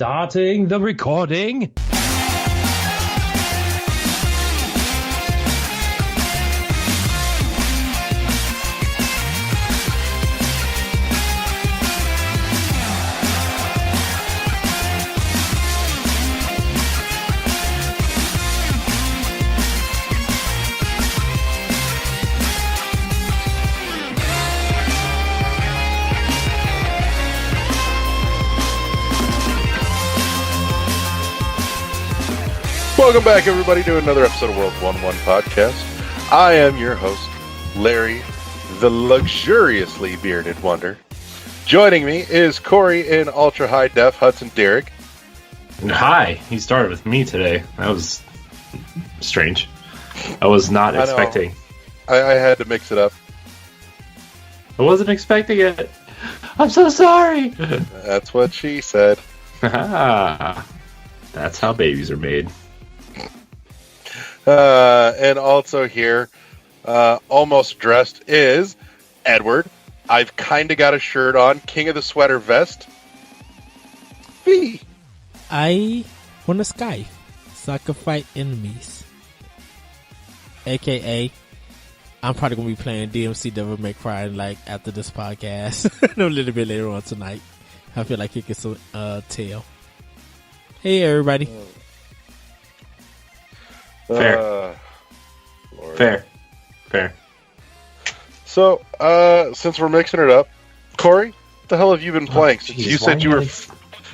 Starting the recording. Welcome back, everybody, to another episode of World 1-1 Podcast. I am your host, Larry, the luxuriously bearded wonder. Joining me is Corey in Ultra High Def, Hudson Derrick. Hi, he started with me today. That was strange. I was not expecting. I had to mix it up. I wasn't expecting it. I'm so sorry. That's what she said. That's how babies are made. And also here, almost dressed, is Edward. I've kind of got a shirt on. King of the Sweater Vest. V. I want to Skype so I can fight enemies. AKA, I'm probably going to be playing DMC Devil May Cry like after this podcast. A little bit later on tonight. I feel like it gets a tail. Hey, everybody. Fair. Fair. So, since we're mixing it up, Corey, what the hell have you been playing? Since you said you were...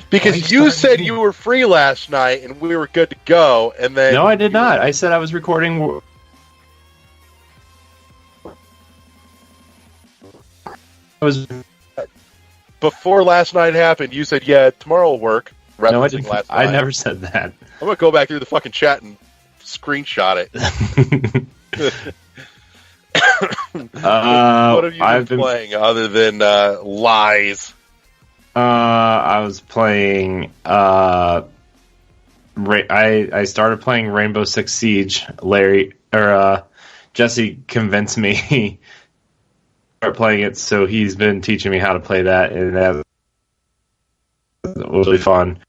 Because you said you were free last night and we were good to go, and then... No, I did not. I said I was recording... Before last night happened, you said, yeah, tomorrow will work. No, I never said that. I'm going to go back through the fucking chat and screenshot it. What have you been playing other than lies? I was playing... I started playing Rainbow Six Siege. Jesse convinced me to start playing it, so he's been teaching me how to play that, and that was really fun.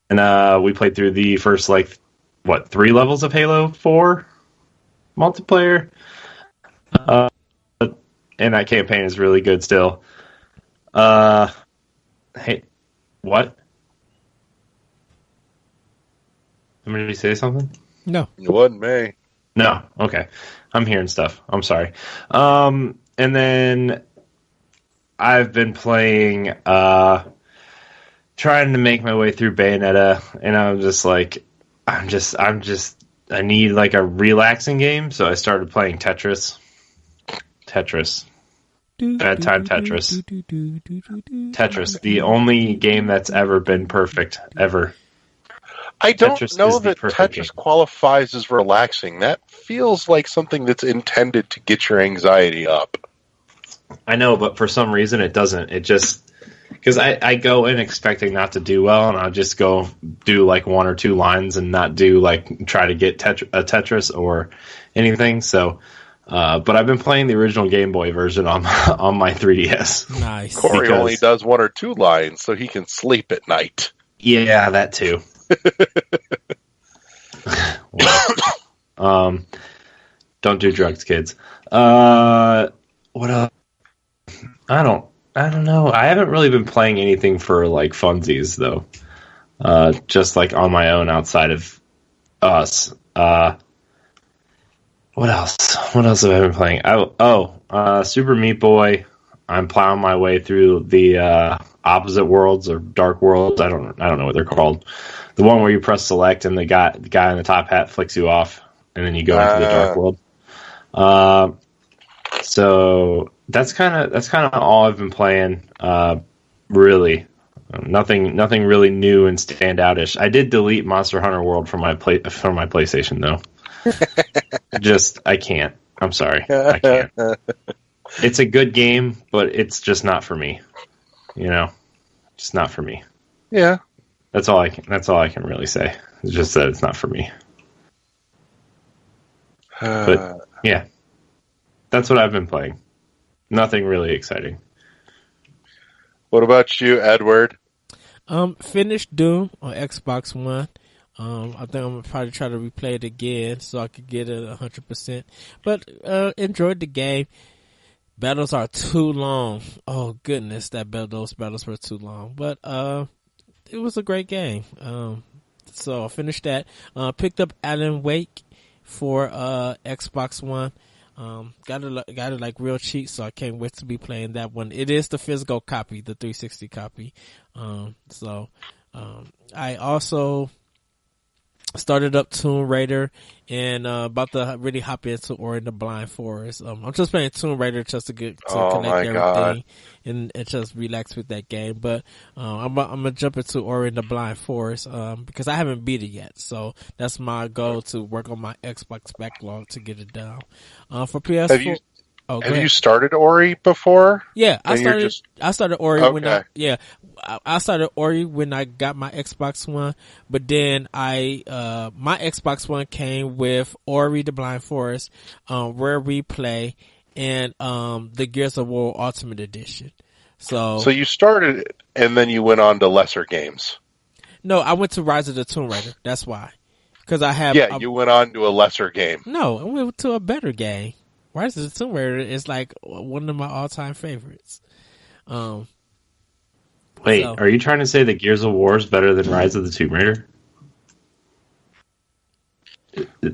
And we played through the first, 3 levels of Halo 4 multiplayer. And that campaign is really good still. Hey, what? Somebody you say something? No. It wasn't me. No. Okay. I'm hearing stuff. I'm sorry. And then I've been playing, trying to make my way through Bayonetta, and I'm just like, I need like a relaxing game, so I started playing Tetris. Bedtime Tetris. Tetris, the only game that's ever been perfect, ever. I don't Tetris know is the that perfect Tetris game. qualifies as relaxing. That feels like something that's intended to get your anxiety up. I know, but for some reason it doesn't. It just... Because I go in expecting not to do well, and I'll just go do like 1 or 2 lines and not do try to get a Tetris or anything. So, but I've been playing the original Game Boy version on my 3DS. Nice. Corey only does 1 or 2 lines so he can sleep at night. Yeah, that too. Don't do drugs, kids. What else? I don't know. I haven't really been playing anything for funsies though. Just on my own outside of us. What else? What else have I been playing? Super Meat Boy. I'm plowing my way through the opposite worlds or dark worlds. I don't know what they're called. The one where you press select and the guy in the top hat flicks you off, and then you go into the dark world. So that's kind of all I've been playing. Really, nothing really new and standoutish. I did delete Monster Hunter World from my PlayStation though. I can't. I'm sorry, I can't. It's a good game, but it's just not for me. Just not for me. Yeah, that's all I can really say. It's just that it's not for me. But yeah, that's what I've been playing. Nothing really exciting. What about you, Edward? Finished Doom on Xbox One. I think I'm gonna probably try to replay it again so I could get it 100%. But enjoyed the game. Battles are too long. Oh goodness, those battles were too long. But it was a great game. So I finished that. Picked up Alan Wake for Xbox One. Got it like real cheap, so I can't wait to be playing that one. It is the physical copy, the 360 copy. I also started up Tomb Raider and about to really hop into Ori and the Blind Forest. I'm just playing Tomb Raider just to collect everything God. and just relax with that game. But I'm gonna jump into Ori and the Blind Forest because I haven't beat it yet. So that's my goal, to work on my Xbox backlog to get it down. For PS4. Have you started Ori before? Yeah, I started Ori when Okay. I started Ori when I got my Xbox One, but then my Xbox One came with Ori the Blind Forest, Rare Replay, and the Gears of War Ultimate Edition. So you started it, and then you went on to lesser games. No, I went to Rise of the Tomb Raider. That's why. Because I have you went on to a lesser game. No, I went to a better game. Rise of the Tomb Raider is like one of my all-time favorites. Wait, are you trying to say that Gears of War is better than Rise of the Tomb Raider?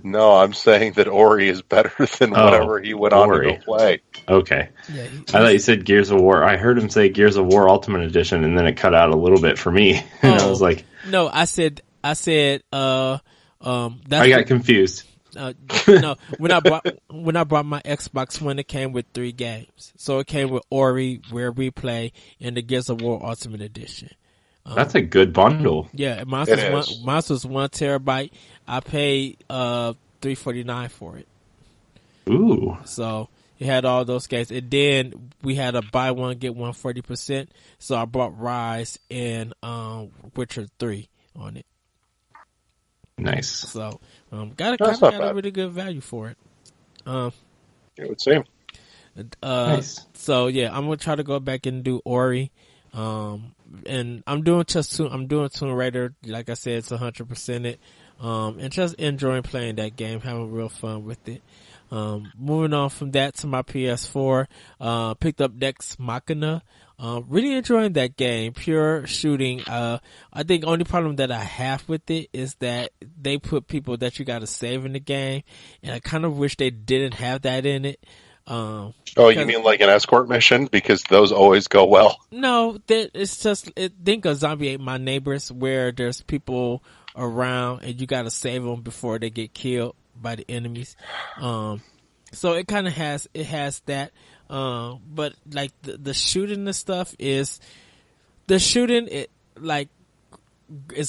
No, I'm saying that Ori is better than whatever he went on to go play. Okay. Yeah, I thought you said Gears of War. I heard him say Gears of War Ultimate Edition, and then it cut out a little bit for me. And I was like... No, I said, that's I got confused. No, when I bought my Xbox One, it came with 3 games. So it came with Ori, Rare Replay, and the Gears of War Ultimate Edition. That's a good bundle. Yeah, mine was 1 terabyte. I paid $349 for it. Ooh. So it had all those games, and then we had a buy one get one 40%. So I bought Rise and Witcher 3 on it. Nice. So got a really good value for it. It would seem. Nice. So yeah, I'm gonna try to go back and do Ori. And I'm doing Tomb Raider. Like I said, it's 100% it. And just enjoying playing that game, having real fun with it. Moving on from that to my PS4, picked up Nex Machina. Really enjoying that game. Pure shooting. I think only problem that I have with it is that they put people that you gotta save in the game, and I kind of wish they didn't have that in it. You mean like an escort mission? Because those always go well. No, it's just, think of Zombie Ate My Neighbors, where there's people around and you gotta save them before they get killed by the enemies. So it kind of has that. But like the shooting and stuff it's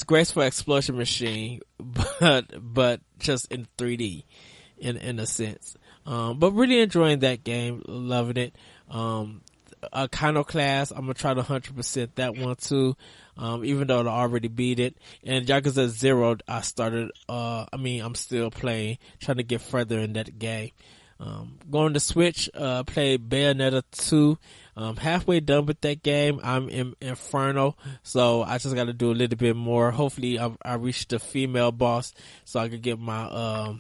graceful explosion machine, but just in 3D in a sense. But really enjoying that game, loving it. Iconoclast, I'm gonna try to 100% that one too, even though I already beat it. And Yakuza 0, I'm still playing, trying to get further in that game. Going to Switch, played Bayonetta 2. Halfway done with that game. I'm in Inferno, so I just gotta do a little bit more. Hopefully I reach the female boss so I can get my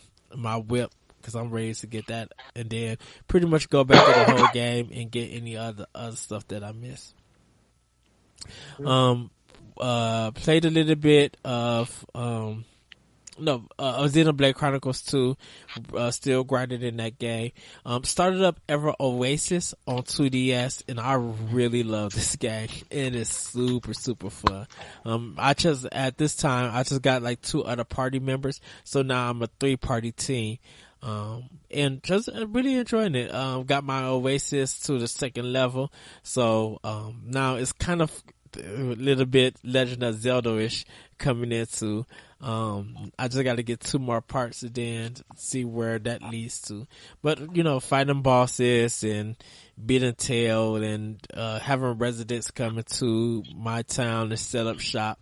whip, because I'm ready to get that, and then pretty much go back to the whole game and get any other stuff that I missed. Played a little bit of Xenoblade Chronicles 2, still grinding in that game. Started up Ever Oasis on 2DS, and I really love this game. It is super, super fun. At this time, I just got like 2 other party members, so now I'm a 3-party team. And just really enjoying it. Got my Oasis to the 2nd level, so now it's kind of a little bit Legend of Zelda-ish, coming into. I just got to get 2 more parts and then see where that leads to. But, fighting bosses and beating tail and having residents coming to my town to set up shop,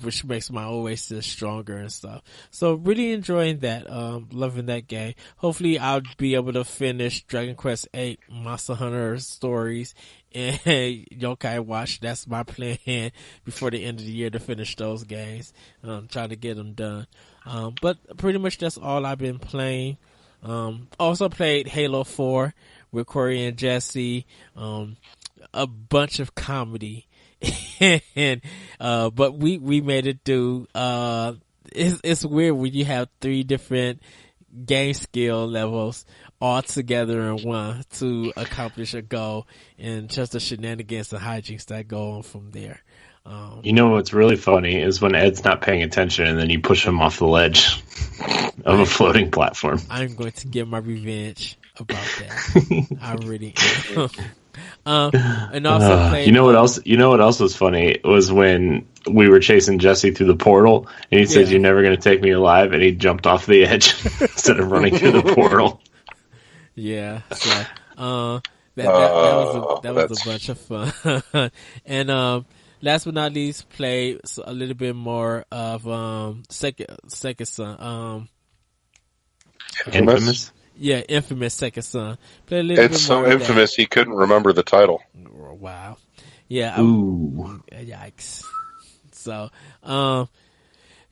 which makes my Oasis stronger and stuff. So really enjoying that, loving that game. Hopefully I'll be able to finish Dragon Quest VIII Monster Hunter Stories and Yokai Watch. That's my plan before the end of the year to finish those games. Trying to get them done. But pretty much that's all I've been playing. Also played Halo 4 with Corey and Jesse. A bunch of comedy. and but we made it through. It's weird when you have 3 different game skill levels all together in one to accomplish a goal, and just the shenanigans and hijinks that go on from there. You know what's really funny is when Ed's not paying attention and then you push him off the ledge of a floating platform. I'm going to get my revenge about that. I really am. And also played, you know what else was funny was when we were chasing Jesse through the portal and he said, "You're never going to take me alive," and he jumped off the edge instead of running through the portal. Yeah. So, that was a bunch of fun. And, last but not least, played a little bit more of, Second Son, Infamous? Yeah, Infamous Second Son. Played a little It's bit so more of infamous he couldn't remember the title. that. Wow. Yeah. Ooh. Yikes. So,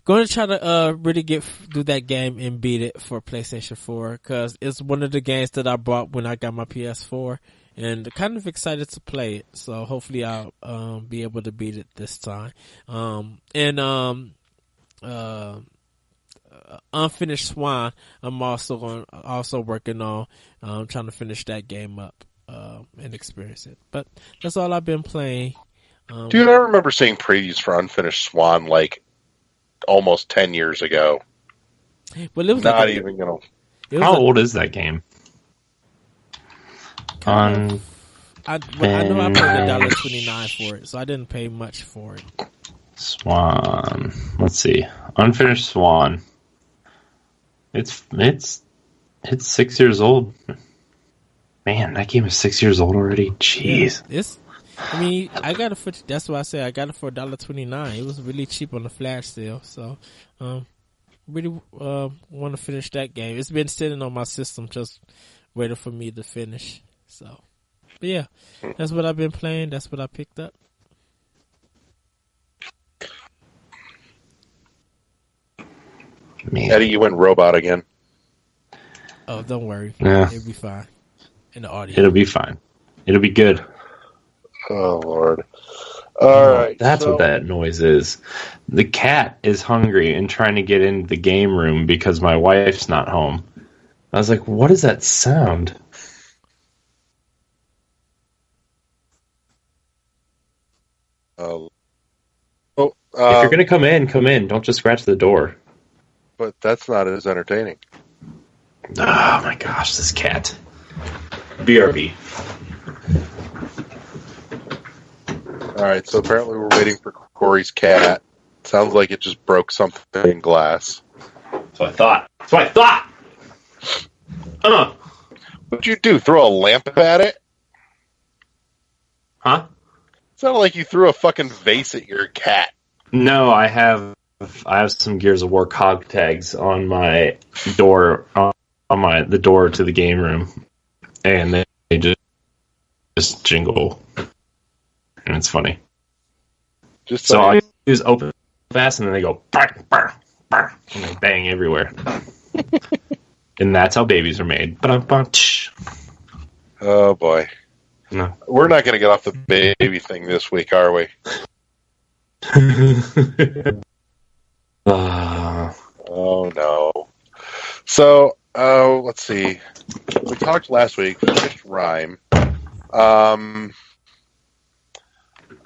going to try to really do that game and beat it for PlayStation 4 because it's one of the games that I bought when I got my PS4 and kind of excited to play it. So hopefully I'll be able to beat it this time. Unfinished Swan, I'm also working on trying to finish that game up and experience it. But that's all I've been playing. Dude, I remember seeing previews for Unfinished Swan like almost 10 years ago. Well, it was Not even gonna. How old is that game? I know I paid $1.29 for it, so I didn't pay much for it. Swan. Let's see. Unfinished Swan. It's 6 years old. Man, that game is 6 years old already. Jeez. I got it for, that's why I say I got it for $1.29. It was really cheap on the flash sale. So, really, want to finish that game. It's been sitting on my system, just waiting for me to finish. So, but yeah, that's what I've been playing. That's what I picked up. Man. Eddie, you went robot again. Oh, don't worry. Yeah. It'll be fine. In the audio. It'll be fine. It'll be good. Oh, Lord. All right. That's what that noise is. The cat is hungry and trying to get into the game room because my wife's not home. I was like, what is that sound? If you're going to come in. Don't just scratch the door. But that's not as entertaining. Oh my gosh, this cat. BRB. All right, so apparently we're waiting for Corey's cat. Sounds like it just broke something in glass. That's what I thought. What'd you do? Throw a lamp at it? Huh? Sounded like you threw a fucking vase at your cat. No, I have some Gears of War cog tags on my door, the door to the game room, and they just jingle, and it's funny. Just so I use open fast, and then they go bark, bark, bark, and they bang everywhere. And that's how babies are made. Oh boy. No. We're not going to get off the baby thing this week, are we? Oh no. So, let's see. We talked last week, finished Rime.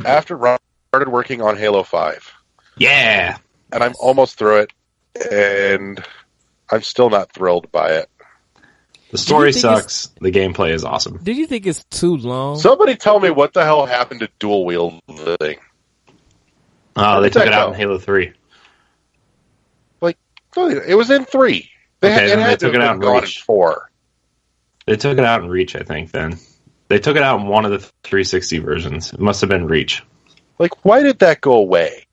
After Rime started working on Halo 5. Yeah. And I'm almost through it, and I'm still not thrilled by it. The story sucks. The gameplay is awesome. Do you think it's too long? Somebody tell me what the hell happened to dual wielding. Oh, they did took that it out go? in Halo 3. No, it was in 3. Okay, then they had to took it have out been in gone Reach. in 4. They took it out in Reach, I think, then. They took it out in one of the 360 versions. It must have been Reach. Why did that go away?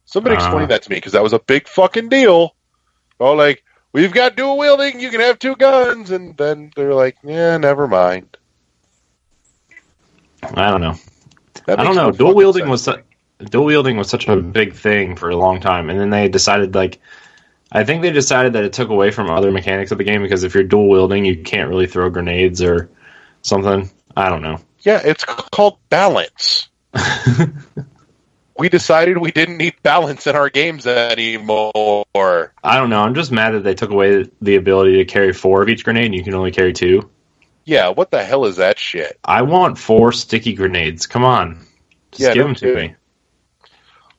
Somebody explain that to me, because that was a big fucking deal. Oh, we've got dual wielding, you can have 2 guns, and then they're like, yeah, never mind. I don't know. That I don't makes know. no Dual fucking wielding sense. was such a big thing for a long time, and then they decided I think they decided that it took away from other mechanics of the game because if you're dual wielding, you can't really throw grenades or something. I don't know. Yeah, it's called balance. We decided we didn't need balance in our games anymore. I don't know. I'm just mad that they took away the ability to carry 4 of each grenade and you can only carry 2. Yeah, what the hell is that shit? I want 4 sticky grenades. Come on. Just give them to me.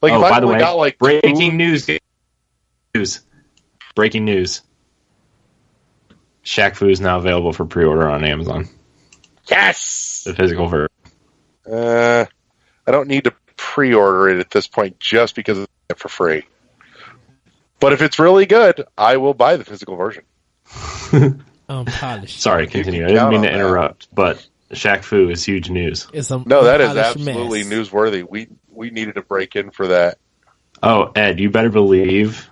If by I the way, got breaking news. Breaking news. Shaq Fu is now available for pre-order on Amazon. Yes! The physical version. I don't need to pre-order it at this point just because it's it for free. But if it's really good, I will buy the physical version. Unpolished. Sorry, continue. I can didn't mean count to on interrupt, but Shaq Fu is huge news. It's a No, that is unpolished absolutely mess. newsworthy. We needed to break in for that. Oh, Ed, you better believe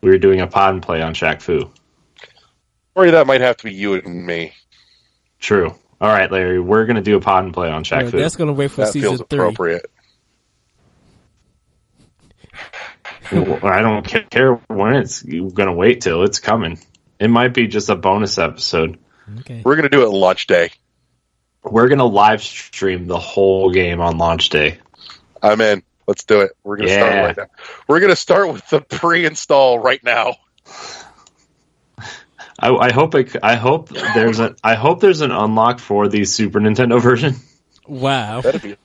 we're doing a pod and play on Shaq Fu. Or that might have to be you and me. True. All right, Larry, we're going to do a pod and play on Shaq Fu. That's going to wait for That season feels 3. appropriate. I don't care when it's going to wait till it's coming. It might be just a bonus episode. Okay. We're going to do it on launch day. We're going to live stream the whole game on launch day. I'm in. Let's do it. We're going to start right now. We're going to start with the pre-install right now. I hope there's an unlock for the Super Nintendo version. Wow. That'd be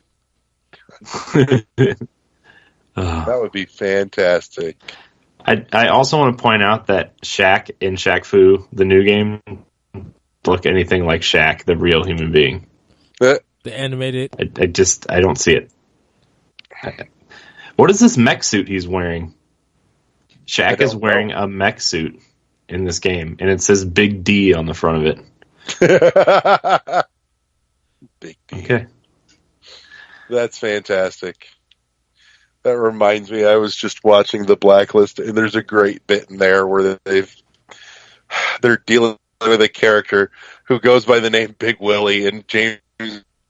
that would be fantastic. I also want to point out that Shaq in Shaq Fu, the new game, look anything like Shaq, the real human being. The animated. I don't see it. What is this mech suit he's wearing? Shaq is wearing a mech suit in this game, and it says Big D on the front of it. Big D. Okay. That's fantastic. That reminds me, I was just watching The Blacklist, and there's a great bit in there where they're dealing with a character who goes by the name Big Willie, and James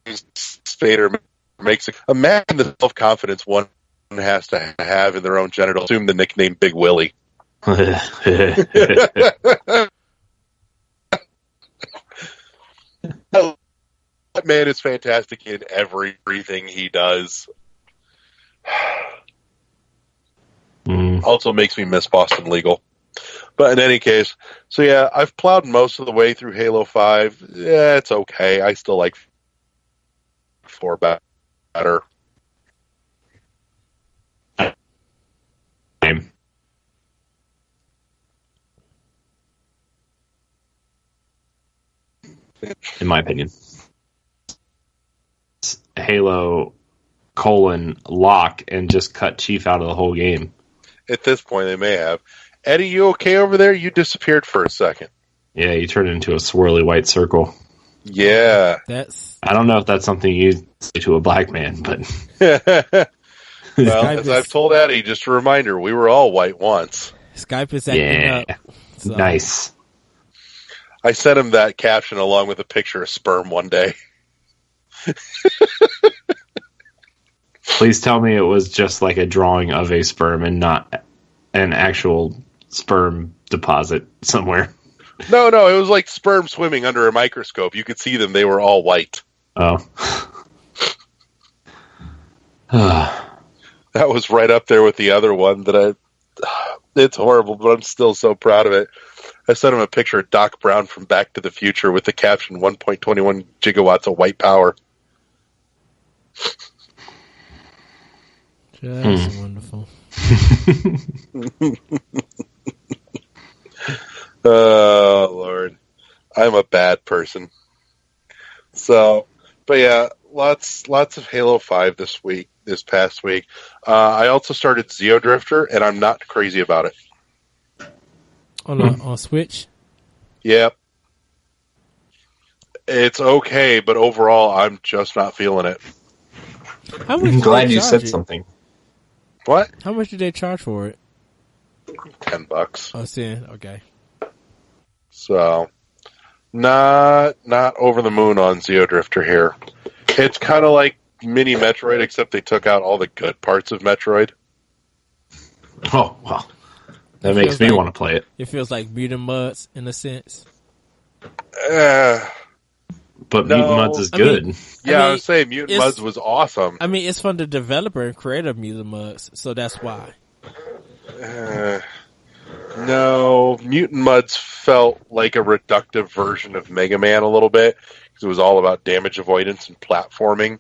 Spader makes a man the self-confidence one has to have in their own genital. Assume the nickname Big Willie. That man is fantastic in everything he does. Also makes me miss Boston Legal. But in any case, so yeah, I've plowed most of the way through Halo 5. Yeah, it's okay. I still like 4 better. In my opinion. Halo Lock and just cut Chief out of the whole game. At this point, they may have. Eddie, you okay over there? You disappeared for a second. Yeah, you turned into a swirly white circle. Yeah. I don't know if that's something you say to a black man, but... Well, as I've told Eddie, just a reminder, we were all white once. Skype is acting up. So. Nice. I sent him that caption along with a picture of sperm one day. Please tell me it was just like a drawing of a sperm and not an actual sperm deposit somewhere. No, it was like sperm swimming under a microscope. You could see them. They were all white. Oh. That was right up there with the other one that it's horrible, but I'm still so proud of it. I sent him a picture of Doc Brown from Back to the Future with the caption 1.21 gigawatts of white power. Just wonderful. Oh, Lord. I'm a bad person. So, but yeah, lots of Halo 5 this past week. I also started Zeo Drifter, and I'm not crazy about it. On Switch? Yep. It's okay, but overall, I'm just not feeling it. How much I'm glad you charge said it? something. What? How much did they charge for it? $10. Oh, seeing. Okay. So, not over the moon on Zeo Drifter here. It's kind of like mini Metroid, except they took out all the good parts of Metroid. Oh, well. That It makes feels me like- want to play it. It feels like Mutant Muds in a sense. But No. Mutant Muds is I mean- good. Yeah, I mean, was saying Mutant it's- Muds was awesome. I mean, it's from the developer and creator of Mutant Muds, so that's why. No, Mutant Muds felt like a reductive version of Mega Man a little bit because it was all about damage avoidance and platforming.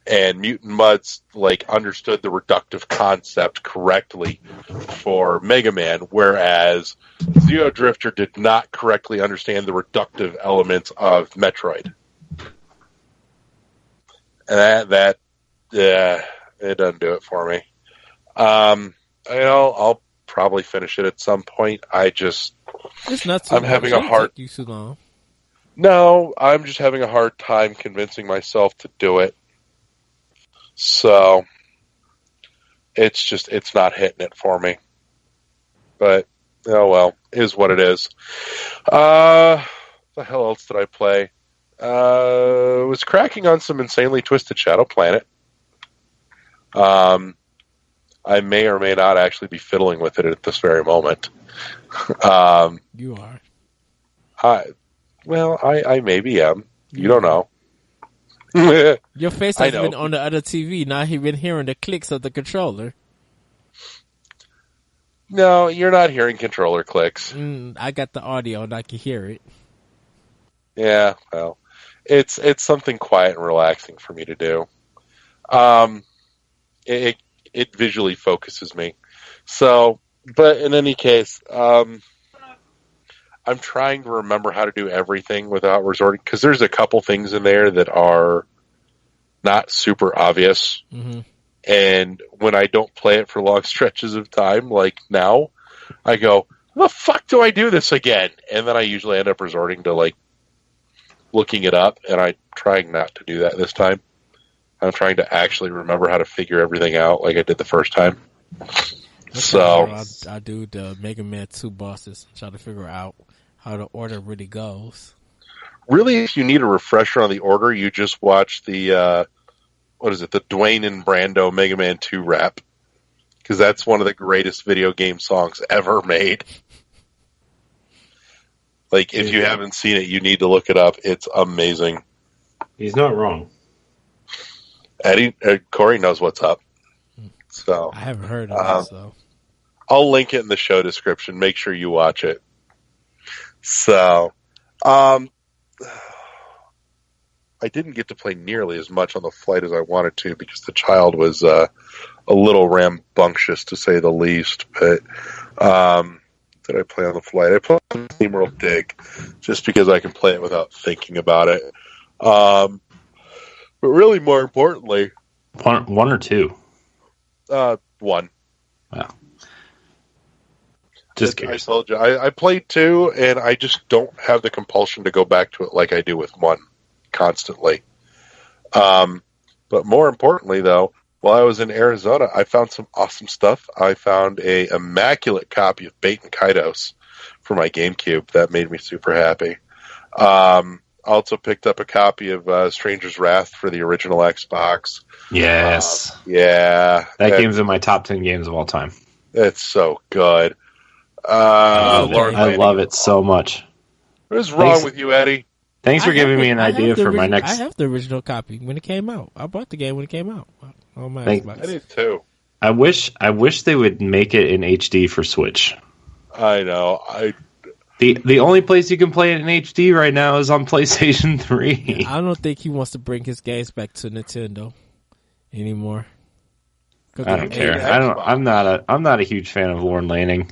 And Mutant Muds understood the reductive concept correctly for Mega Man, whereas Zeo Drifter did not correctly understand the reductive elements of Metroid. And it doesn't do it for me. I'll probably finish it at some point. It's not too I'm having a shouldn't hard- take you too long. No, I'm just having a hard time convincing myself to do it. So it's not hitting it for me. But oh well, is what it is. What the hell else did I play? Was cracking on some Insanely Twisted Shadow Planet. I may or may not actually be fiddling with it at this very moment. You are. I maybe am. You don't know. Your face I has know. been on the other TV. Now you've been hearing the clicks of the controller. No, you're not hearing controller clicks. I got the audio and I can hear it. Yeah, well, it's something quiet and relaxing for me to do. It visually focuses me. So, but in any case, I'm trying to remember how to do everything without resorting, because there's a couple things in there that are not super obvious. Mm-hmm. And when I don't play it for long stretches of time, like now, I go, "How the fuck do I do this again?" And then I usually end up resorting to looking it up, and I'm trying not to do that this time. I'm trying to actually remember how to figure everything out like I did the first time. I do the Mega Man 2 bosses, try to figure out how the order really goes. Really, if you need a refresher on the order, you just watch the the Dwayne and Brando Mega Man 2 rap, because that's one of the greatest video game songs ever made. If you haven't seen it, you need to look it up. It's amazing. He's not wrong. Eddie, Corey knows what's up. So I haven't heard of it, so. I'll link it in the show description. Make sure you watch it. So, I didn't get to play nearly as much on the flight as I wanted to because the child was a little rambunctious, to say the least. But did I play on the flight? I played on SteamWorld Dig just because I can play it without thinking about it. But really, more importantly, One or two. one. Wow. Just I curious. told you, I played two, and I just don't have the compulsion to go back to it like I do with one constantly. But more importantly, though, while I was in Arizona, I found some awesome stuff. I found a immaculate copy of Baten Kaitos for my GameCube. That made me super happy. Also picked up a copy of Stranger's Wrath for the original Xbox. Yes. Yeah. That game's in my top 10 games of all time. It's so good. Okay. Lord, I love it so much. What is wrong Thanks. with you, Eddie? Thanks for I giving have me the- an I have idea the for my origi- next. I have the original copy when it came out. I bought the game when it came out on my Thank- Xbox. I did too. I wish they would make it in HD for Switch. I know. The only place you can play it in HD right now is on PlayStation 3. I don't think he wants to bring his games back to Nintendo anymore. I don't care. Xbox. I'm not a huge fan of Lorne Lanning.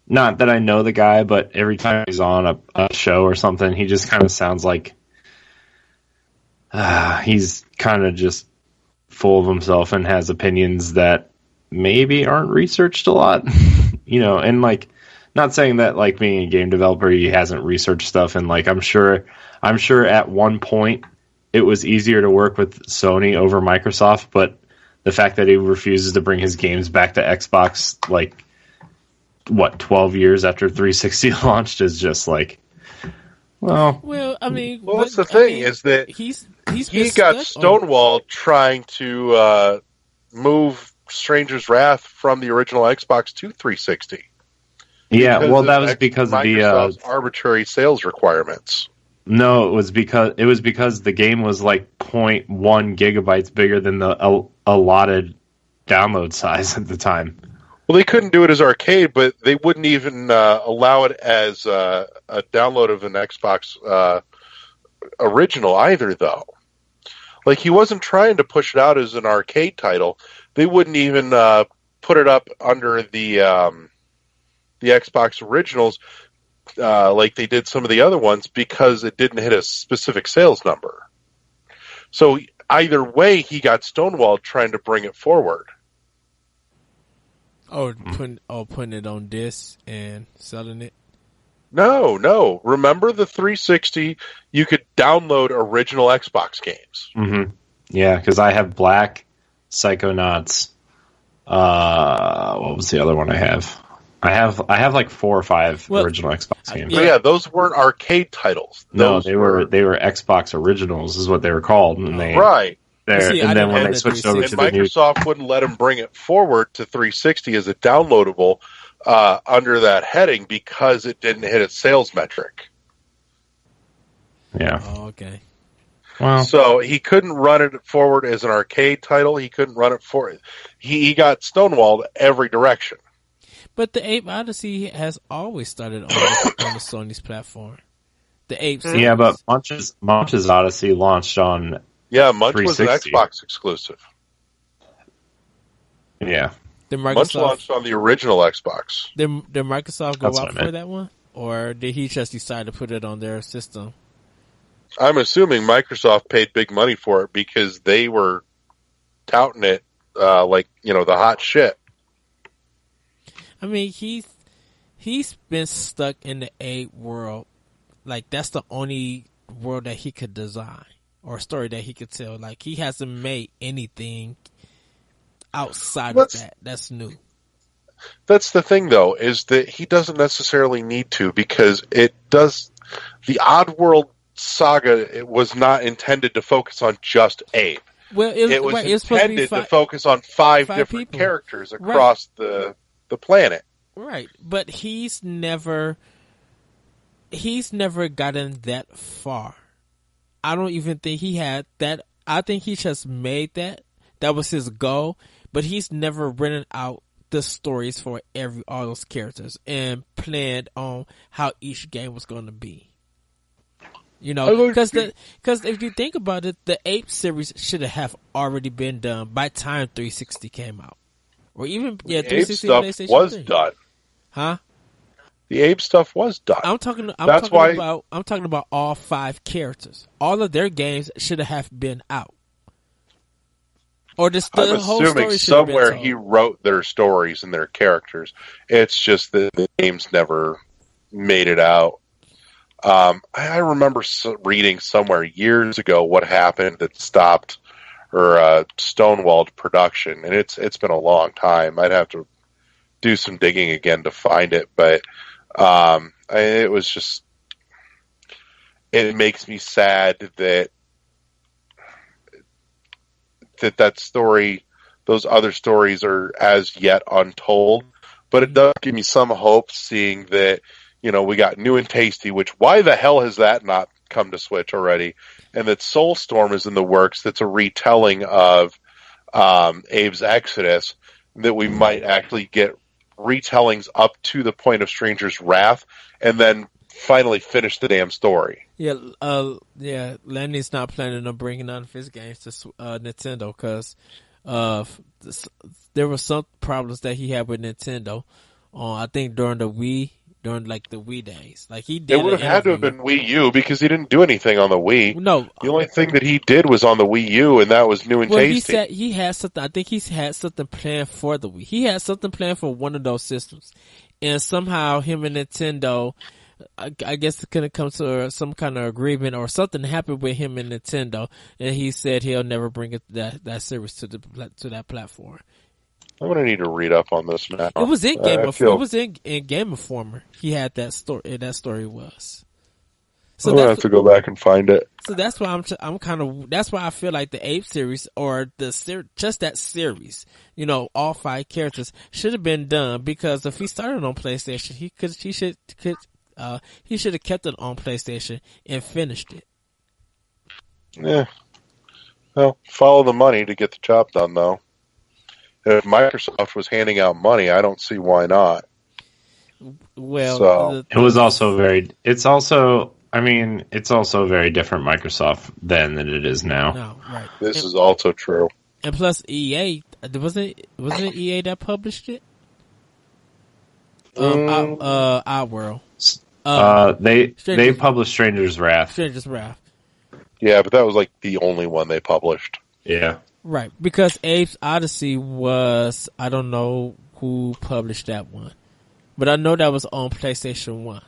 Not that I know the guy, but every time he's on a show or something, he just kind of sounds like he's kind of just full of himself and has opinions that maybe aren't researched a lot. And like, not saying that like being a game developer he hasn't researched stuff, and like I'm sure at one point it was easier to work with Sony over Microsoft, but the fact that he refuses to bring his games back to Xbox, like, 12 years after 360 launched is just like, well, I mean, that's the thing is that he got stonewalled trying to move Stranger's Wrath from the original Xbox to 360. Yeah, well, that was because of Microsoft's arbitrary sales requirements. No, it was because the game was like 0.1 gigabytes bigger than the allotted download size at the time. Well, they couldn't do it as arcade, but they wouldn't even allow it as a download of an Xbox original either, though. Like, he wasn't trying to push it out as an arcade title. They wouldn't even put it up under the Xbox originals like they did some of the other ones because it didn't hit a specific sales number. So either way, he got stonewalled trying to bring it forward. Putting it on disc and selling it? No. Remember the 360, you could download original Xbox games. Mm-hmm. Yeah, because I have Black, Psychonauts. What was the other one I have? I have like 4 or 5 original Xbox games. Yeah, those weren't arcade titles. No, they were Xbox originals, is what they were called. And they, right. And then when they switched over to the new, Microsoft wouldn't let them bring it forward to 360 as a downloadable under that heading because it didn't hit its sales metric. Yeah. Oh, okay. Well, so he couldn't run it forward as an arcade title. He couldn't run it forward. He got stonewalled every direction. But the Ape Odyssey has always started on the Sony's platform. The Ape series. Yeah, but Munch's Odyssey launched on Munch was an 360. Xbox exclusive. Yeah. Munch launched on the original Xbox. Did Microsoft go That's out what I for that one? Or did he just decide to put it on their system? I'm assuming Microsoft paid big money for it because they were touting it like, the hot shit. I mean, he's been stuck in the Ape world. Like, that's the only world that he could design or story that he could tell. Like, he hasn't made anything outside of that. That's new. That's the thing, though, is that he doesn't necessarily need to because the Oddworld saga, it was not intended to focus on just Abe. Well, it was intended to focus on five different people. Characters across the planet. Right, but he's never gotten that far. I don't even think he had that. I think he just made that. That was his goal, but he's never written out the stories for all those characters and planned on how each game was going to be. Because if you think about it, the Ape series should have already been done by time 360 came out, or even 360 stuff PlayStation was 3. done. Huh? The Ape stuff was done. I'm talking about all 5 characters. All of their games should have been out. Or the I'm whole assuming story somewhere he wrote their stories and their characters. It's just that the games never made it out. I remember reading somewhere years ago what happened that stopped or stonewalled production, and it's been a long time. I'd have to do some digging again to find it, but it was just, it makes me sad that story, those other stories are as yet untold, but it does give me some hope seeing that, we got New and Tasty, which why the hell has that not come to Switch already? And that Soulstorm is in the works. That's a retelling of Abe's Exodus, that we might actually get retellings up to the point of Stranger's Wrath and then finally finish the damn story. Yeah, Lenny's not planning on bringing none of his games to Nintendo because there were some problems that he had with Nintendo. I think during the Wii during like the Wii days. Like he did. It would have had to have been Wii U because he didn't do anything on the Wii. No, the only thing that he did was on the Wii U, and that was new and tasty. He said he had something. I think he's had something planned for the Wii. He had something planned for one of those systems, and somehow him and Nintendo, I guess, it's gonna come to some kind of agreement or something happened with him and Nintendo, and he said he'll never bring that series to that platform. I'm gonna need to read up on this now. It was in Game It was in Game Informer. He had that story. That story was. So I'm gonna have to go back and find it. So that's why I'm kind of. That's why I feel like the Ape series or just that series, all 5 characters should have been done, because if he started on PlayStation, he should have kept it on PlayStation and finished it. Yeah. Well, follow the money to get the job done, though. If Microsoft was handing out money, I don't see why not. Well, it was also it's also a very different Microsoft then than it is now. No, right. This is also true. And plus EA, wasn't it EA that published it? Outworld. They published Stranger's Wrath. Stranger's Wrath. Yeah, but that was like the only one they published. Yeah. Right, because Abe's Odyssey was, I don't know who published that one, but I know that was on PlayStation 1.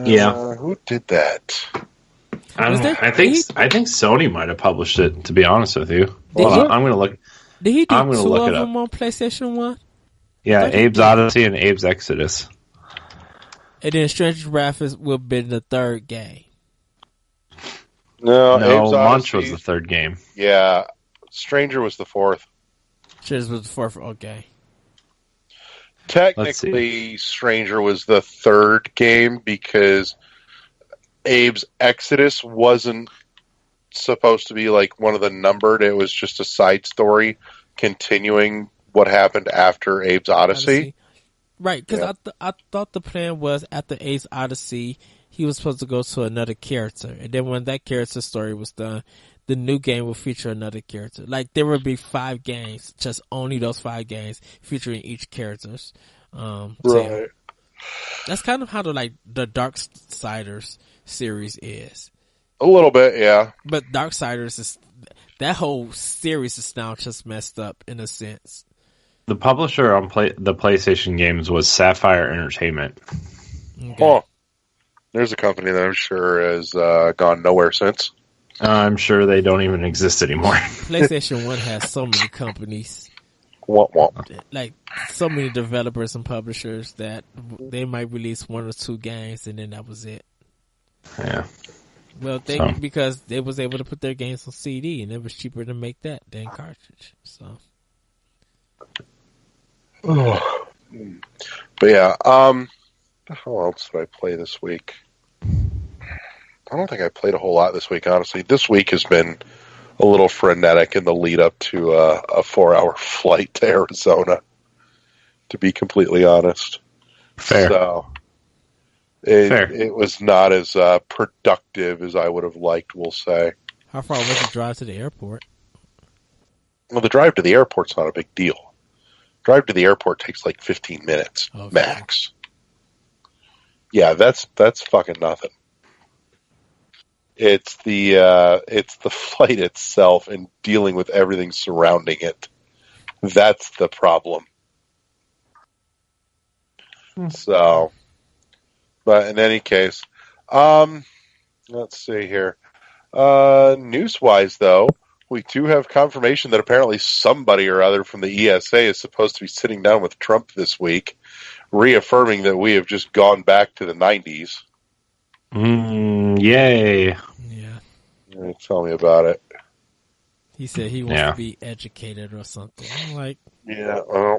Yeah. Who did that? I think Sony might have published it, to be honest with you. I'm going to look. Did he do 2 of them on PlayStation 1? Yeah, Abe's Odyssey and Abe's Exodus. And then Stranger's Wrath will have been the 3rd game. No, Munch was the 3rd game. Yeah, Stranger was the 4th. Stranger was the 4th, okay. Technically, Stranger was the 3rd game because Abe's Exodus wasn't supposed to be like one of the numbered. It was just a side story continuing what happened after Abe's Odyssey. Right, because I thought the plan was after Abe's Odyssey, he was supposed to go to another character. And then when that character's story was done, the new game would feature another character. Like, there would be 5 games, just only those 5 games featuring each characters. Right. That's kind of how the Darksiders series is. A little bit, yeah. But Darksiders that whole series is now just messed up in a sense. The publisher on the PlayStation games was Sapphire Entertainment. Okay. Oh, there's a company that I'm sure has gone nowhere since. I'm sure they don't even exist anymore. PlayStation 1 has so many companies. Womp womp. Like, so many developers and publishers that they might release 1 or 2 games and then that was it. Yeah. Well, because they was able to put their games on CD and it was cheaper to make that than cartridge. So. But yeah, what else did I play this week? I don't think I played a whole lot this week, honestly. This week has been a little frenetic in the lead up to a 4-hour flight to Arizona, to be completely honest. Fair. So it was not as productive as I would have liked, we'll say. How far was the drive to the airport? Well, the drive to the airport's not a big deal. Drive to the airport takes like 15 minutes, max. Yeah, that's fucking nothing. It's the flight itself and dealing with everything surrounding it. That's the problem. So, but in any case, let's see here. News-wise, though, we do have confirmation that apparently somebody or other from the ESA is supposed to be sitting down with Trump this week, reaffirming that we have just gone back to the 90s. Yay. Yeah. Tell me about it. He said he wants to be educated or something. I'm like, yeah, well,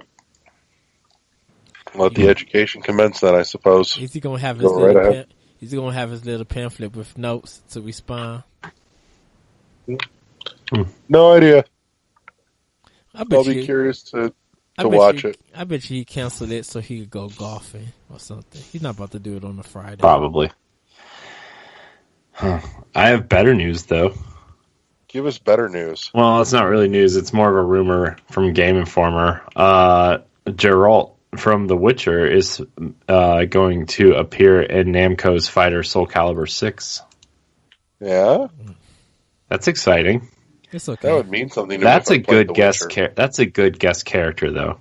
let the education commence then, I suppose. Is he going to have his Is he going to have his little pamphlet with notes to respond? No idea. I'll be curious to watch it. I bet you he canceled it so he could go golfing or something. He's not about to do it on a Friday. Probably. I have better news, though. Give us better news. Well, it's not really news. It's more of a rumor from Game Informer. Geralt from The Witcher is going to appear in Namco's Fighter Soul Calibur 6. Yeah, That's exciting. It's okay. that would mean something to That's me. a good guest. That's a good guest character, though.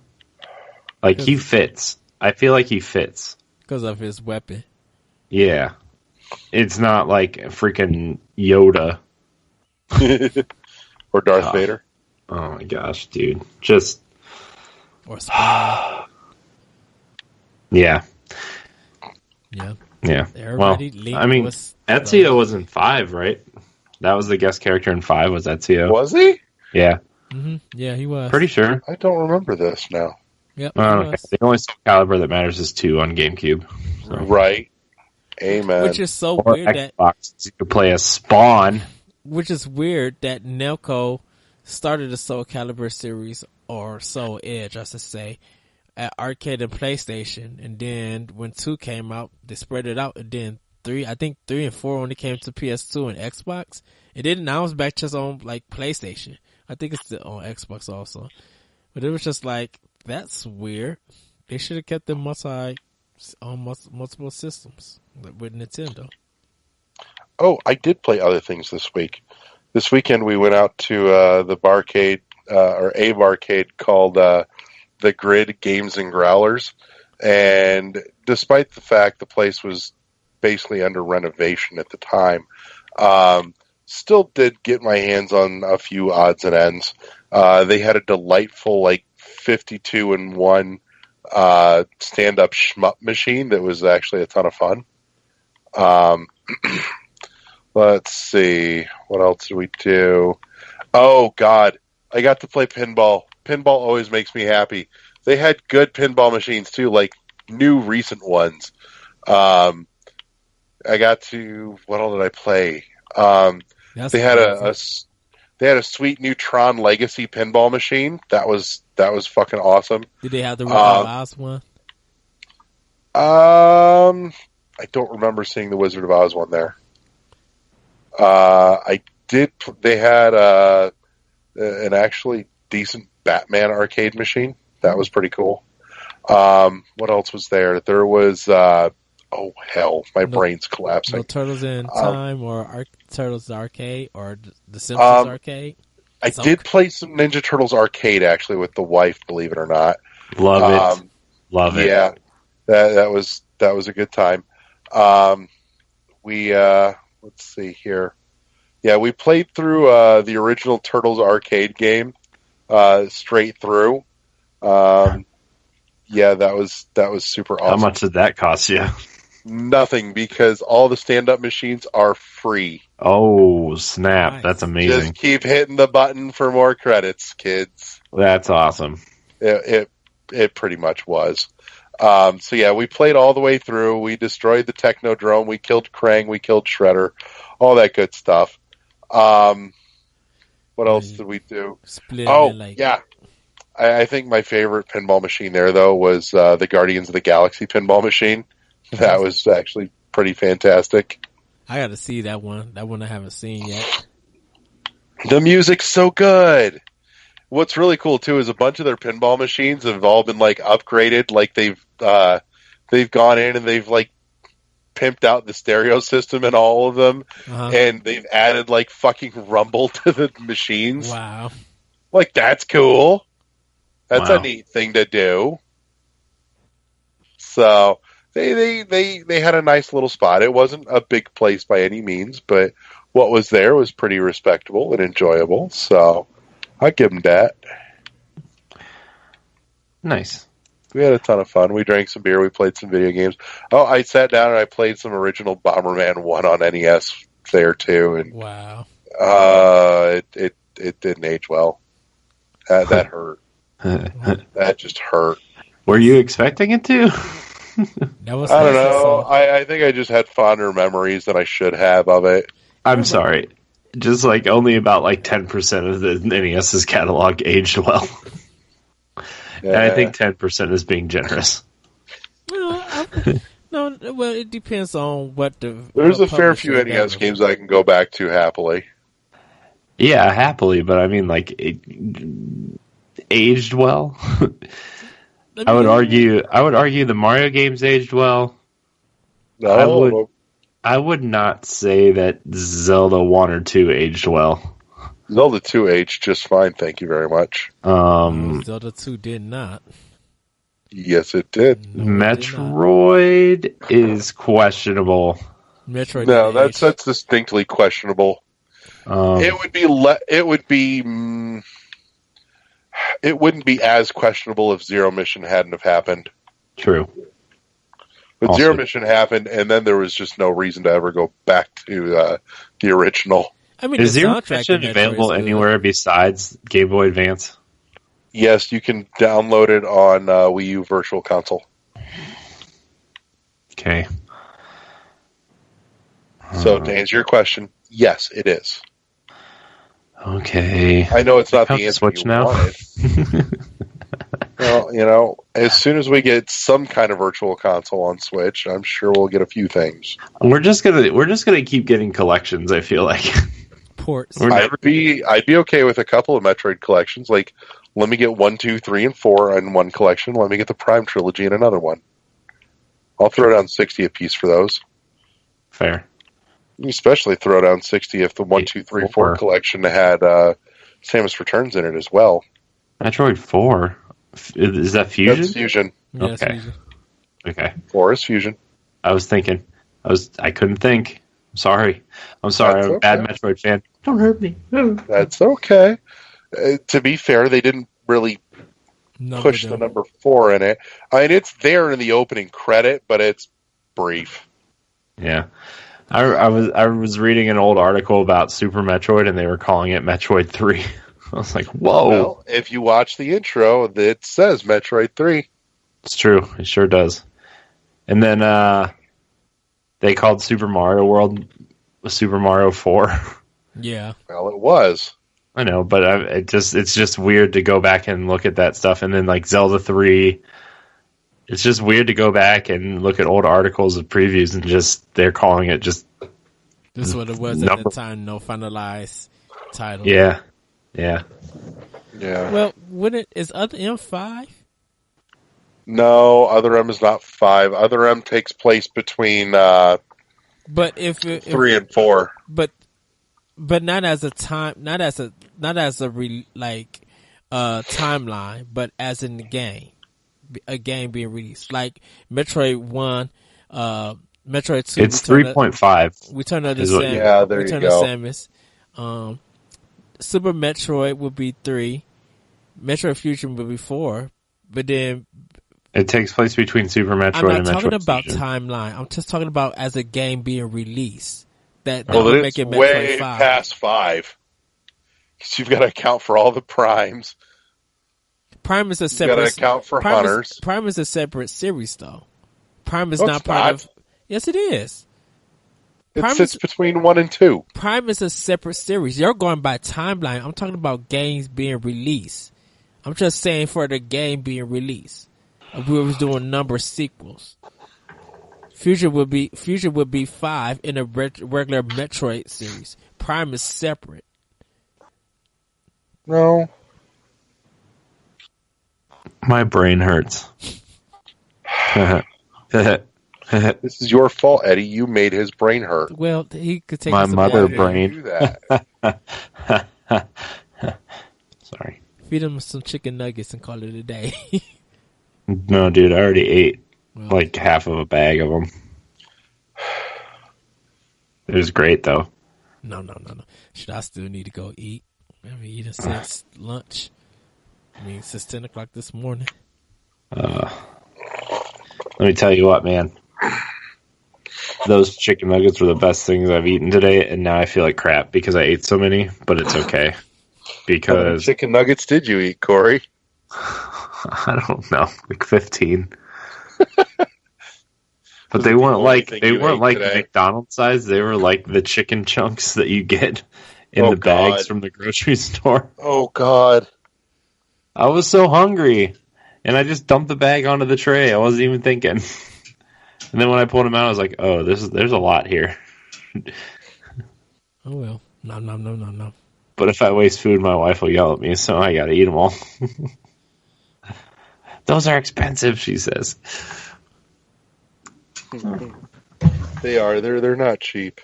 Like he fits. I feel like he fits. Because of his weapon. Yeah, it's not like freaking Yoda Or Darth Vader. Oh my gosh, dude! Just Or Spawn. yeah. Yeah. Well, Link I mean, was Ezio was in 5, right? That was the guest character in 5. Was Ezio? Was he? Yeah, Yeah, he was. pretty sure. I don't remember this now. Yep. Okay. The only Soul Calibur that matters is 2 on GameCube. So. Right. Amen. Which is so Or weird that Xbox, you could play as Spawn. which is weird that Namco started the Soul Calibur series, or Soul Edge, I should say, at arcade and PlayStation, and then when 2 came out, they spread it out, and then 3 and 4 only came to PS2 and Xbox. It didn't. Now it's back just on like PlayStation. I think it's still on Xbox also, but it was just like, that's weird. They should have kept them multiple systems with Nintendo. Oh, I did play other things this week. This weekend we went out to the barcade, or a barcade called The Grid Games and Growlers. And despite the fact the place was basically under renovation at the time, still did get my hands on a few odds and ends. They had a delightful, 52-in-1 stand-up shmup machine that was actually a ton of fun. Let's see. What else did we do? Oh, God. I got to play pinball. Pinball always makes me happy. They had good pinball machines, too, like new recent ones. I got to... What all did I play? They had a sweet new Tron Legacy pinball machine. That was fucking awesome. Did they have the Wizard of Oz one? I don't remember seeing the Wizard of Oz one there. I did. They had an actually decent Batman arcade machine. That was pretty cool. What else was there? There was. Oh hell, my brain's collapsing. No Turtles in Time or Turtles Arcade or The Simpsons Arcade? I did play some Ninja Turtles Arcade actually with the wife, believe it or not. Love it. Love it. Yeah, that was a good time. Let's see here. Yeah, we played through the original Turtles Arcade game straight through. Yeah, that was super awesome. How much did that cost you? Nothing, because all the stand-up machines are free. Oh, snap. Nice. That's amazing. Just keep hitting the button for more credits, kids. That's awesome. It pretty much was. So yeah, we played all the way through. We destroyed the Technodrome. We killed Krang. We killed Shredder. All that good stuff. What else did we do? Yeah. I think my favorite pinball machine there, though, was the Guardians of the Galaxy pinball machine. That was actually pretty fantastic. I got to see that one. That one I haven't seen yet. The music's so good. What's really cool too is a bunch of their pinball machines have all been upgraded. Like they've gone in and they've pimped out the stereo system in all of them, and they've added fucking rumble to the machines. Wow, that's cool. That's Wow. a neat thing to do. So they had a nice little spot. It wasn't a big place by any means, but what was there was pretty respectable and enjoyable. So I give them that. Nice. We had a ton of fun. We drank some beer. We played some video games. Oh, I sat down and I played some original Bomberman 1 on NES there too. And wow. It didn't age well. That hurt. That just hurt. Were you expecting it to? That was I don't know. I think I just had fonder memories than I should have of it. I'm sorry. Just only about 10% of the NES's catalog aged well. Yeah. And I think 10% is being generous. Well, well, it depends on what the. There's what a fair few publisher NES does. games I can go back to happily. Yeah, happily, but I mean, it aged well. I would argue the Mario games aged well. No, I would not say that Zelda 1 or 2 aged well. Zelda 2 aged just fine, thank you very much. Zelda 2 did not. Yes, it did. No, it did not. Metroid is questionable. Metroid. No, didn't age. that's distinctly questionable. It wouldn't be as questionable if Zero Mission hadn't have happened. True. But Also- Zero Mission happened, and then there was just no reason to ever go back to the original. I mean, Is the Zero soundtrack Mission in Metroid available is good. anywhere besides Game Boy Advance? Yes, you can download it on Wii U Virtual Console. Okay. So to answer your question, yes, it is. Okay. I know it's not Come the answer Switch you now. wanted. Well, as soon as we get some kind of Virtual Console on Switch, I'm sure we'll get a few things. We're just gonna keep getting collections. I feel like ports. We're never- I'd be okay with a couple of Metroid collections. Like, let me get 1, 2, 3, and 4 in one collection. Let me get the Prime trilogy in another one. I'll throw down 60 a piece for those. fair. You especially throw down 60 if the 1, 2, 3, 4 4 collection had Samus Returns in it as well. Metroid 4 is that Fusion? That's Fusion. Yeah, it's Okay. easy. Okay. 4 is Fusion. I was thinking. I couldn't think. I'm sorry. I'm sorry. That's I'm a bad okay. Metroid fan. Don't hurt me. That's okay. To be fair, they didn't really Number push the them. number 4 in it. I mean, it's there in the opening credit, but it's brief. Yeah. I was reading an old article about Super Metroid and they were calling it Metroid 3. I was like, whoa. Well, if you watch the intro, it says Metroid 3. It's true. It sure does. And then they called Super Mario World Super Mario 4. Yeah. Well, it was. I know, but it's just weird to go back and look at that stuff. And then like Zelda 3, it's just weird to go back and look at old articles of previews and just they're calling it just This is what it was at Number- the time. No finalized title. yeah. Yeah. Yeah. Well, is Other M 5? No, Other M is not 5. Other M takes place between But if 3 and 4. but not as a time, not as a timeline, but as in the game, a game being released, like Metroid 1, Metroid 2. It's 3.5. We turn to is what- Samus. Yeah, there we you turn go. to Samus. Super Metroid would be 3. Metroid Fusion would be 4. But then It takes place between Super Metroid I'm not and talking Metroid about Fusion. timeline. I'm just talking about as a game being released. That Well, would then make it's it way Metroid 5. past 5. Because you've got to account for all the primes. Prime is a You've got to separate. account for Prime hunters. is, Prime is a separate series, though. Prime is No, not it's part not. of. Yes, it is. It Prime sits is, between 1 and 2. Prime is a separate series. You're going by timeline. I'm talking about games being released. I'm just saying for the game being released. If we was doing number sequels. Fusion would be 5 in a regular Metroid series. Prime is separate. No. My brain hurts. This is your fault, Eddie. You made his brain hurt. Well, he could take My us to mother Walmart. brain. Do that. Sorry. Feed him some chicken nuggets and call it a day. No, dude, I already ate Well, like half of a bag of them. It was great, though. no. Should I still need to go eat? I haven't eaten since lunch. Since 10 o'clock this morning. Let me tell you what, man. Those chicken nuggets were the best things I've eaten today, and now I feel like crap because I ate so many, but it's okay. How many Because, chicken nuggets did you eat, Corey? I don't know, like 15. But they the weren't only like thing they you weren't ate like today. McDonald's size. They were like the chicken chunks that you get in Oh, the bags God. from the grocery store. Oh, God. I was so hungry, and I just dumped the bag onto the tray. I wasn't even thinking. And then when I pulled them out, I was like, "Oh, there's a lot here." Oh well. No. But if I waste food, my wife will yell at me, so I got to eat them all. Those are expensive, she says. They are. They're not cheap.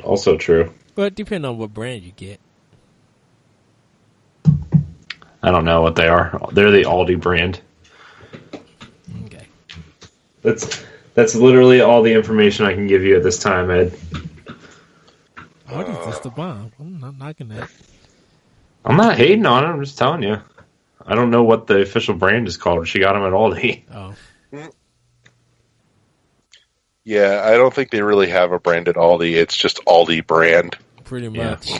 Also true. But depending on what brand you get. I don't know what they are. They're the Aldi brand. Okay. That's literally all the information I can give you at this time, Ed. Aldi's just a bomb. I'm not knocking that. I'm not hating on it. I'm just telling you. I don't know what the official brand is called. She got them at Aldi. Oh. Yeah, I don't think they really have a brand at Aldi. It's just Aldi brand. Pretty much.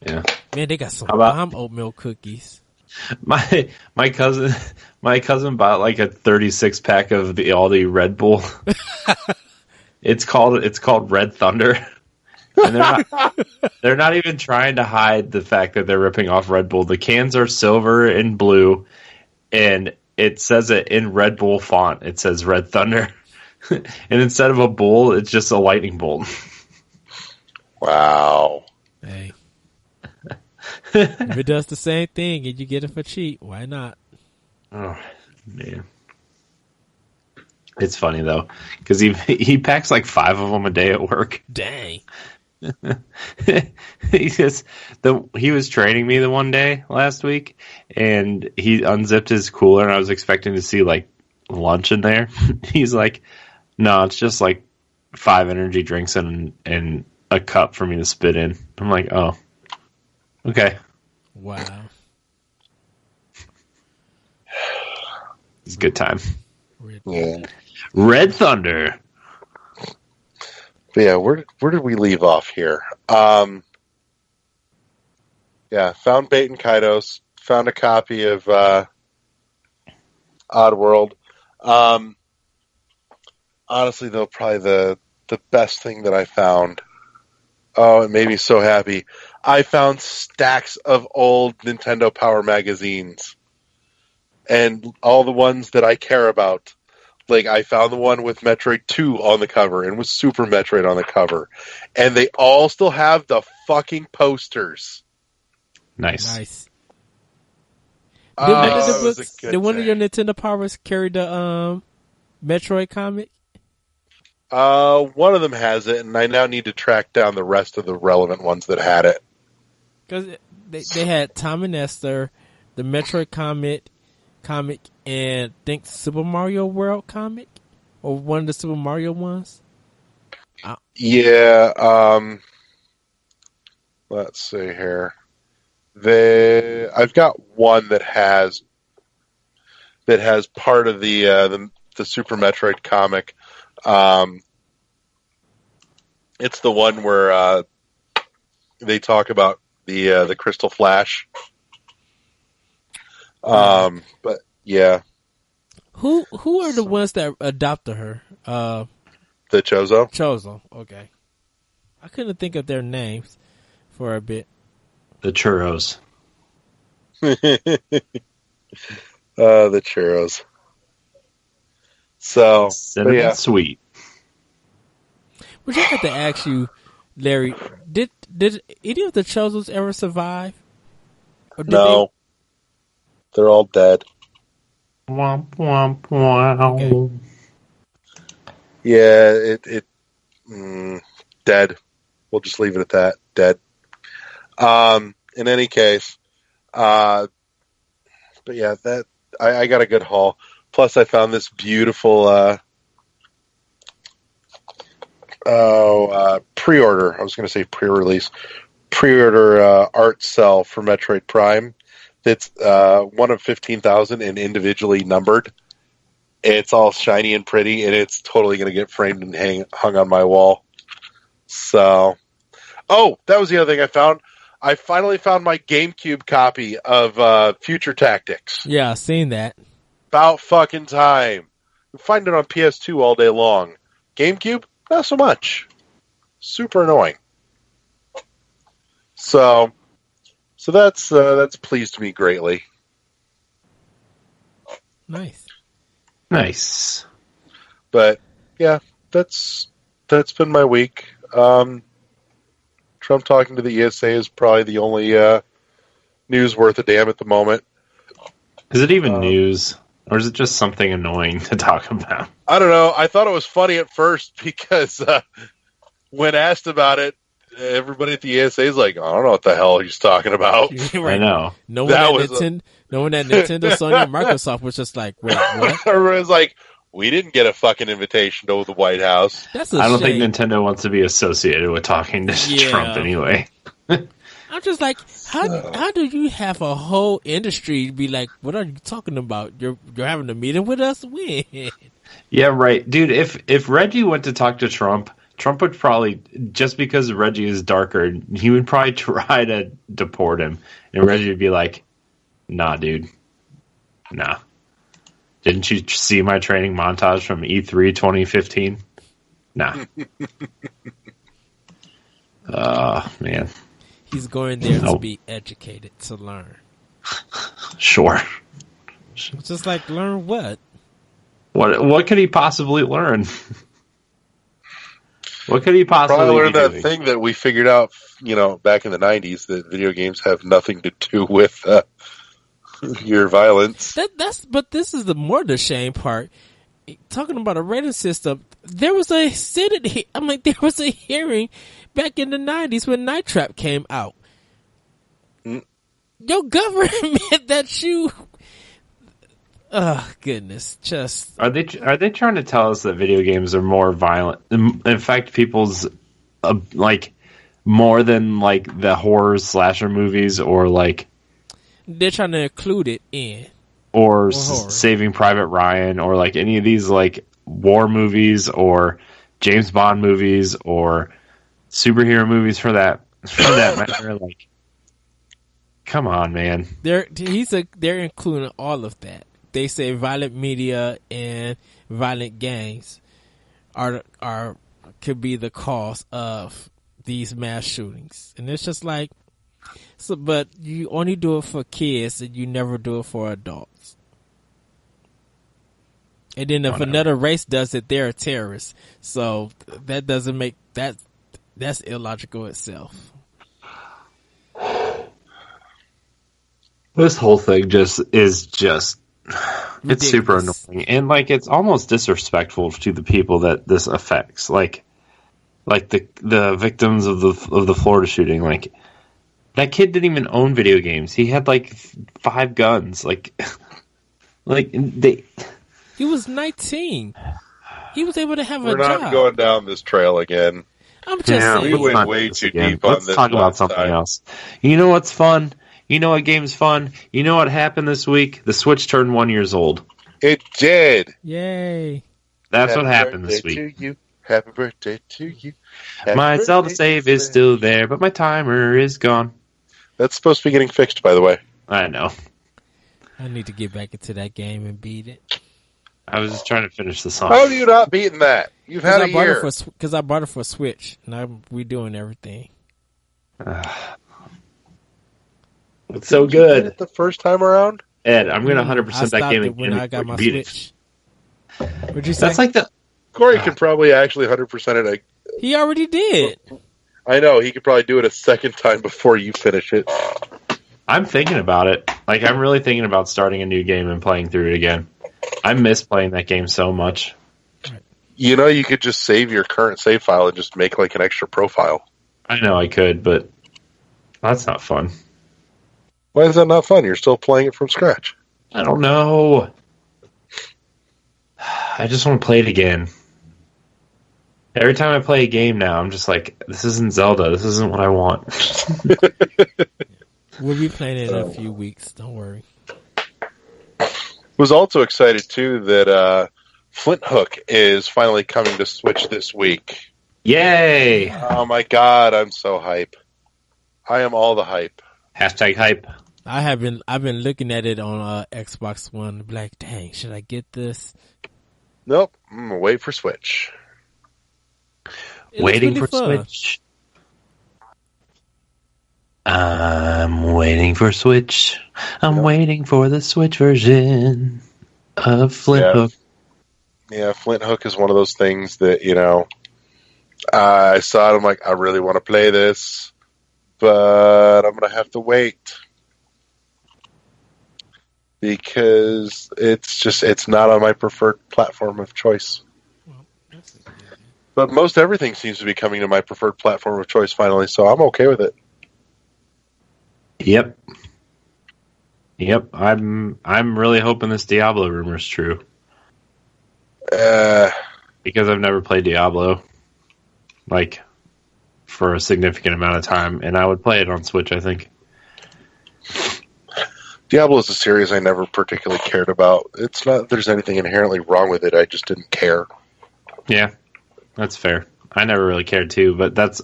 Yeah. Man, they got some How about- bomb oatmeal cookies. My cousin bought like a 36 pack of the Aldi Red Bull. It's called Red Thunder. And they're not even trying to hide the fact that they're ripping off Red Bull. The cans are silver and blue, and it says it in Red Bull font. It says Red Thunder. And instead of a bull, it's just a lightning bolt. Wow. Hey. If it does the same thing and you get it for cheap, why not? Oh, man. It's funny, though, because he packs like 5 of them a day at work. Dang. He was training me the one day last week, and he unzipped his cooler, and I was expecting to see like lunch in there. He's like, "No, it's just like 5 energy drinks and a cup for me to spit in." I'm like, "Oh, okay." Wow. It's a good time. Yeah. Red Thunder. But yeah, where did we leave off here? Yeah, found Baten Kaidos, found a copy of Oddworld. Honestly, though, probably the best thing that I found. Oh, it made me so happy. I found stacks of old Nintendo Power magazines. And all the ones that I care about. Like, I found the one with Metroid 2 on the cover and with Super Metroid on the cover. And they all still have the fucking posters. Nice. Did one of the it was a books, good did one of day. your Nintendo Powers carry the Metroid comic? One of them has it, and I now need to track down the rest of the relevant ones that had it. Because they had Tom and Esther, the Metroid comic, and I think Super Mario World comic, or one of the Super Mario ones. Yeah, let's see here. I've got one that has part of the Super Metroid comic. It's the one where they talk about the Crystal Flash. But yeah, Who are the ones that adopted her? the Chozo. Chozo. Okay, I couldn't think of their names for a bit. The churros. The churros. So, but Cinnamon yeah. sweet. But I have to ask you, Larry, did any of the Chozos ever survive? Or did No, they're all dead. Womp womp wow. Okay. Yeah, dead. We'll just leave it at that. Dead. In any case, but yeah, that I got a good haul. Plus, I found this beautiful pre-order. I was going to say pre-release. Pre-order art cell for Metroid Prime. It's one of 15,000 and individually numbered. It's all shiny and pretty, and it's totally going to get framed and hung on my wall. So, that was the other thing I found. I finally found my GameCube copy of Future Tactics. Yeah, I seen that. About fucking time. You find it on PS2 all day long. GameCube, not so much. Super annoying. So that's pleased me greatly. Nice. But yeah, that's been my week. Trump talking to the ESA is probably the only news worth a damn at the moment. Is it even news? Or is it just something annoying to talk about? I don't know. I thought it was funny at first because when asked about it, everybody at the ESA is like, I don't know what the hell he's talking about. I know. No one at Nintendo, Sony, and Microsoft was just like, wait, what? Everyone's like, we didn't get a fucking invitation to the White House. I don't think Nintendo wants to be associated with talking to Trump anyway. I'm just like, how do you have a whole industry be like, what are you talking about? You're having a meeting with us? When? Yeah, right. Dude, if Reggie went to talk to Trump would probably, just because Reggie is darker, he would probably try to deport him. And Reggie would be like, nah, dude. Nah. Didn't you see my training montage from E3 2015? Nah. Man. He's going there to be educated, to learn. Sure. It's just like, learn what? What could he possibly learn? What could he possibly probably learn that doing? thing that we figured out, back in the 90s, that video games have nothing to do with your violence. But this is the shame part. Talking about a rating system, there was a Senate. There was a hearing back in the 90s when Night Trap came out. Your government that you. Oh goodness! Just are they trying to tell us that video games are more violent? In fact, people's more than the horror slasher movies, or they're trying to include it in, or Saving Private Ryan, or any of these war movies, or James Bond movies, or superhero movies for that matter. Come on, man. They're including all of that. They say violent media and violent games could be the cause of these mass shootings, and it's just but you only do it for kids and you never do it for adults. And then if another race does it, they're a terrorist. So that doesn't make that's illogical itself. This whole thing is it's super annoying, and it's almost disrespectful to the people that this affects. Like the victims of the Florida shooting. That kid didn't even own video games. He had 5 guns. He was 19. He was able to have a job. We're not going down this trail again. I'm just saying. We went way too deep on this. Let's talk about something else. You know what's fun? You know what game's fun? You know what happened this week? The Switch turned 1 year old. It did. Yay. That's what happened this week. To you. Happy birthday to you. My Zelda save is still there, but my timer is gone. That's supposed to be getting fixed, by the way. I know. I need to get back into that game and beat it. I was just trying to finish the song. How have you not beaten that? You've had a year. Because I bought it for Switch, and I'm redoing everything. It's so good. Did it the first time around? Ed, I'm going to 100% that game again when I got my Switch. What'd you say? That's Corey can probably actually 100% it. He already did. I know. He could probably do it a second time before you finish it. I'm thinking about it. I'm really thinking about starting a new game and playing through it again. I miss playing that game so much. You could just save your current save file and just make an extra profile. I know I could, but that's not fun. Why is that not fun? You're still playing it from scratch. I don't know. I just want to play it again. Every time I play a game now, I'm just this isn't Zelda. This isn't what I want. We'll be playing it in a few weeks. Don't worry. Was also excited, too, that Flint Hook is finally coming to Switch this week. Yay! Oh, my God. I'm so hype. I am all the hype. Hashtag hype. I've been looking at it on Xbox One. Dang, should I get this? Nope. I'm gonna wait for Switch. Waiting for Switch. I'm waiting for Switch. I'm waiting for the Switch version of Flint Hook. Yeah, Flint Hook is one of those things that, I saw it, I'm like, I really want to play this, but I'm going to have to wait. because it's not on my preferred platform of choice. But most everything seems to be coming to my preferred platform of choice finally, so I'm okay with it. Yep. I'm really hoping this Diablo rumor is true. Because I've never played Diablo, like, for a significant amount of time, and I would play it on Switch, I think. Diablo is a series I never particularly cared about. It's not that there's anything inherently wrong with it, I just didn't care. Yeah, that's fair. I never really cared too, but that's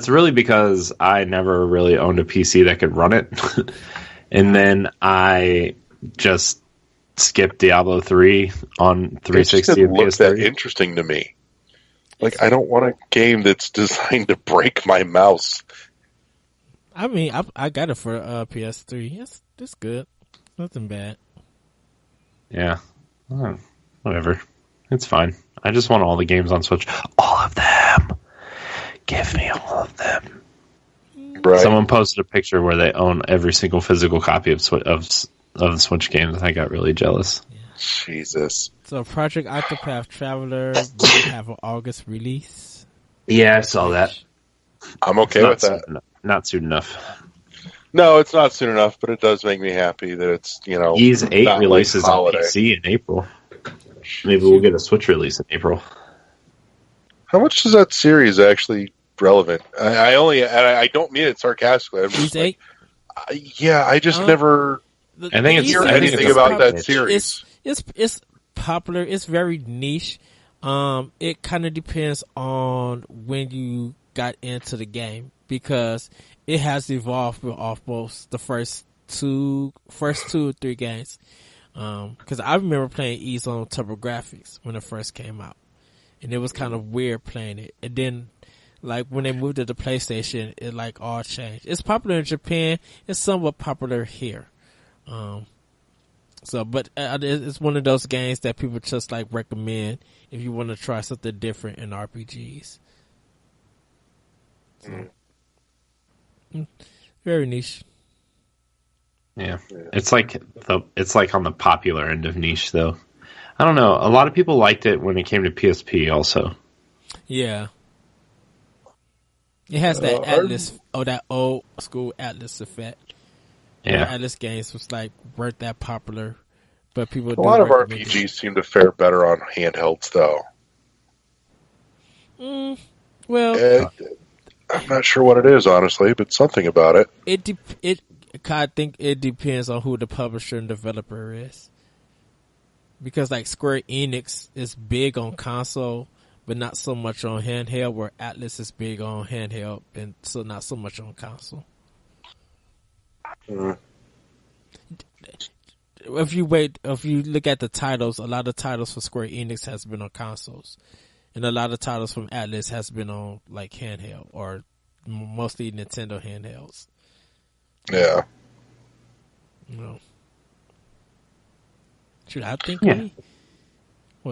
really because I never really owned a PC that could run it. And then I just skipped Diablo 3 on 360 it just didn't and look that PS3. interesting to me. Like, I don't want a game that's designed to break my mouse. I mean, I got it for PS3. It's good. Nothing bad. Yeah. Oh, whatever. It's fine. I just want all the games on Switch. All of them. Give me all of them. Right. Someone posted a picture where they own every single physical copy of the Switch games, and I got really jealous. Jesus. So Project Octopath Traveler will have an August release. Yeah, I saw that. I'm okay with that. Not soon enough. No, it's not soon enough, but it does make me happy that it's, Ys 8 not releases like on holiday. PC in April. Maybe we'll get a Switch release in April. How much is that series actually relevant? I don't mean it sarcastically. I'm just Ys 8? I just never I think hear I think anything it's about that niche. series. It's popular. It's very niche. It kind of depends on when you got into the game because it has evolved off both the first two or three games. Because I remember playing Ys on TurboGrafx when it first came out, and it was kind of weird playing it. And then, like when they moved to the PlayStation, it like all changed. It's popular in Japan. It's somewhat popular here. But it's one of those games that people just like recommend if you want to try something different in RPGs. Very niche. Yeah. It's like on the popular end of niche though. I don't know. A lot of people liked it when it came to PSP also. Yeah. It has that Atlas, that old school Atlas effect. Yeah. Atlas games was like weren't that popular, but people. A lot of RPGs seem to fare better on handhelds, though. Well, I'm not sure what it is, honestly, but something about it. I think it depends on who the publisher and developer is, because like Square Enix is big on console, but not so much on handheld. Where Atlas is big on handheld and so not so much on console. If you look at the titles, a lot of titles for Square Enix has been on consoles, and a lot of titles from Atlas has been on like handheld or mostly Nintendo handhelds. Yeah. Should I think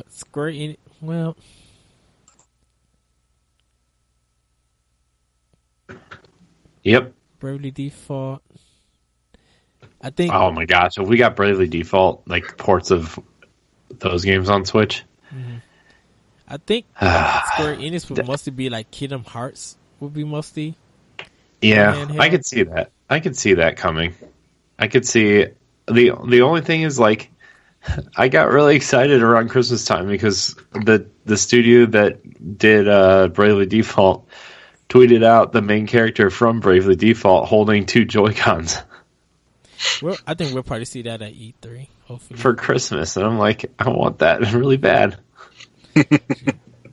Square Enix? Well, Yep. Bravely Default. I think. Oh my gosh! If we got Bravely Default, like ports of those games on Switch, I think Square Enix would mostly be like Kingdom Hearts would be mostly. Yeah, handheld. I could see that. I could see that coming. I could see the only thing is like I got really excited around Christmas time because the studio that did Bravely Default tweeted out the main character from Bravely Default holding 2 Joy-Cons. Well, I think we'll probably see that at E3, hopefully. For Christmas, and I'm like, I want that really bad.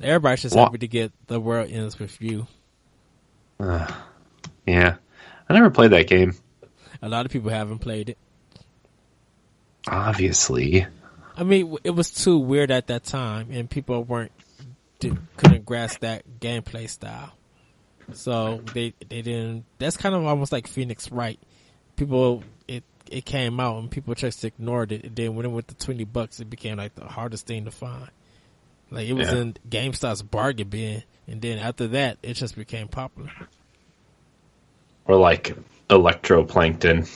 Everybody's just happy to get The World Ends With You. Yeah. I never played that game. A lot of people haven't played it. Obviously. I mean, it was too weird at that time, and people couldn't grasp that gameplay style. So they didn't. That's kind of almost like Phoenix Wright. It came out and people just ignored it. And then when it went to $20, it became like the hardest thing to find. Like it was in GameStop's bargain bin, and then after that, it just became popular. Or like Electroplankton.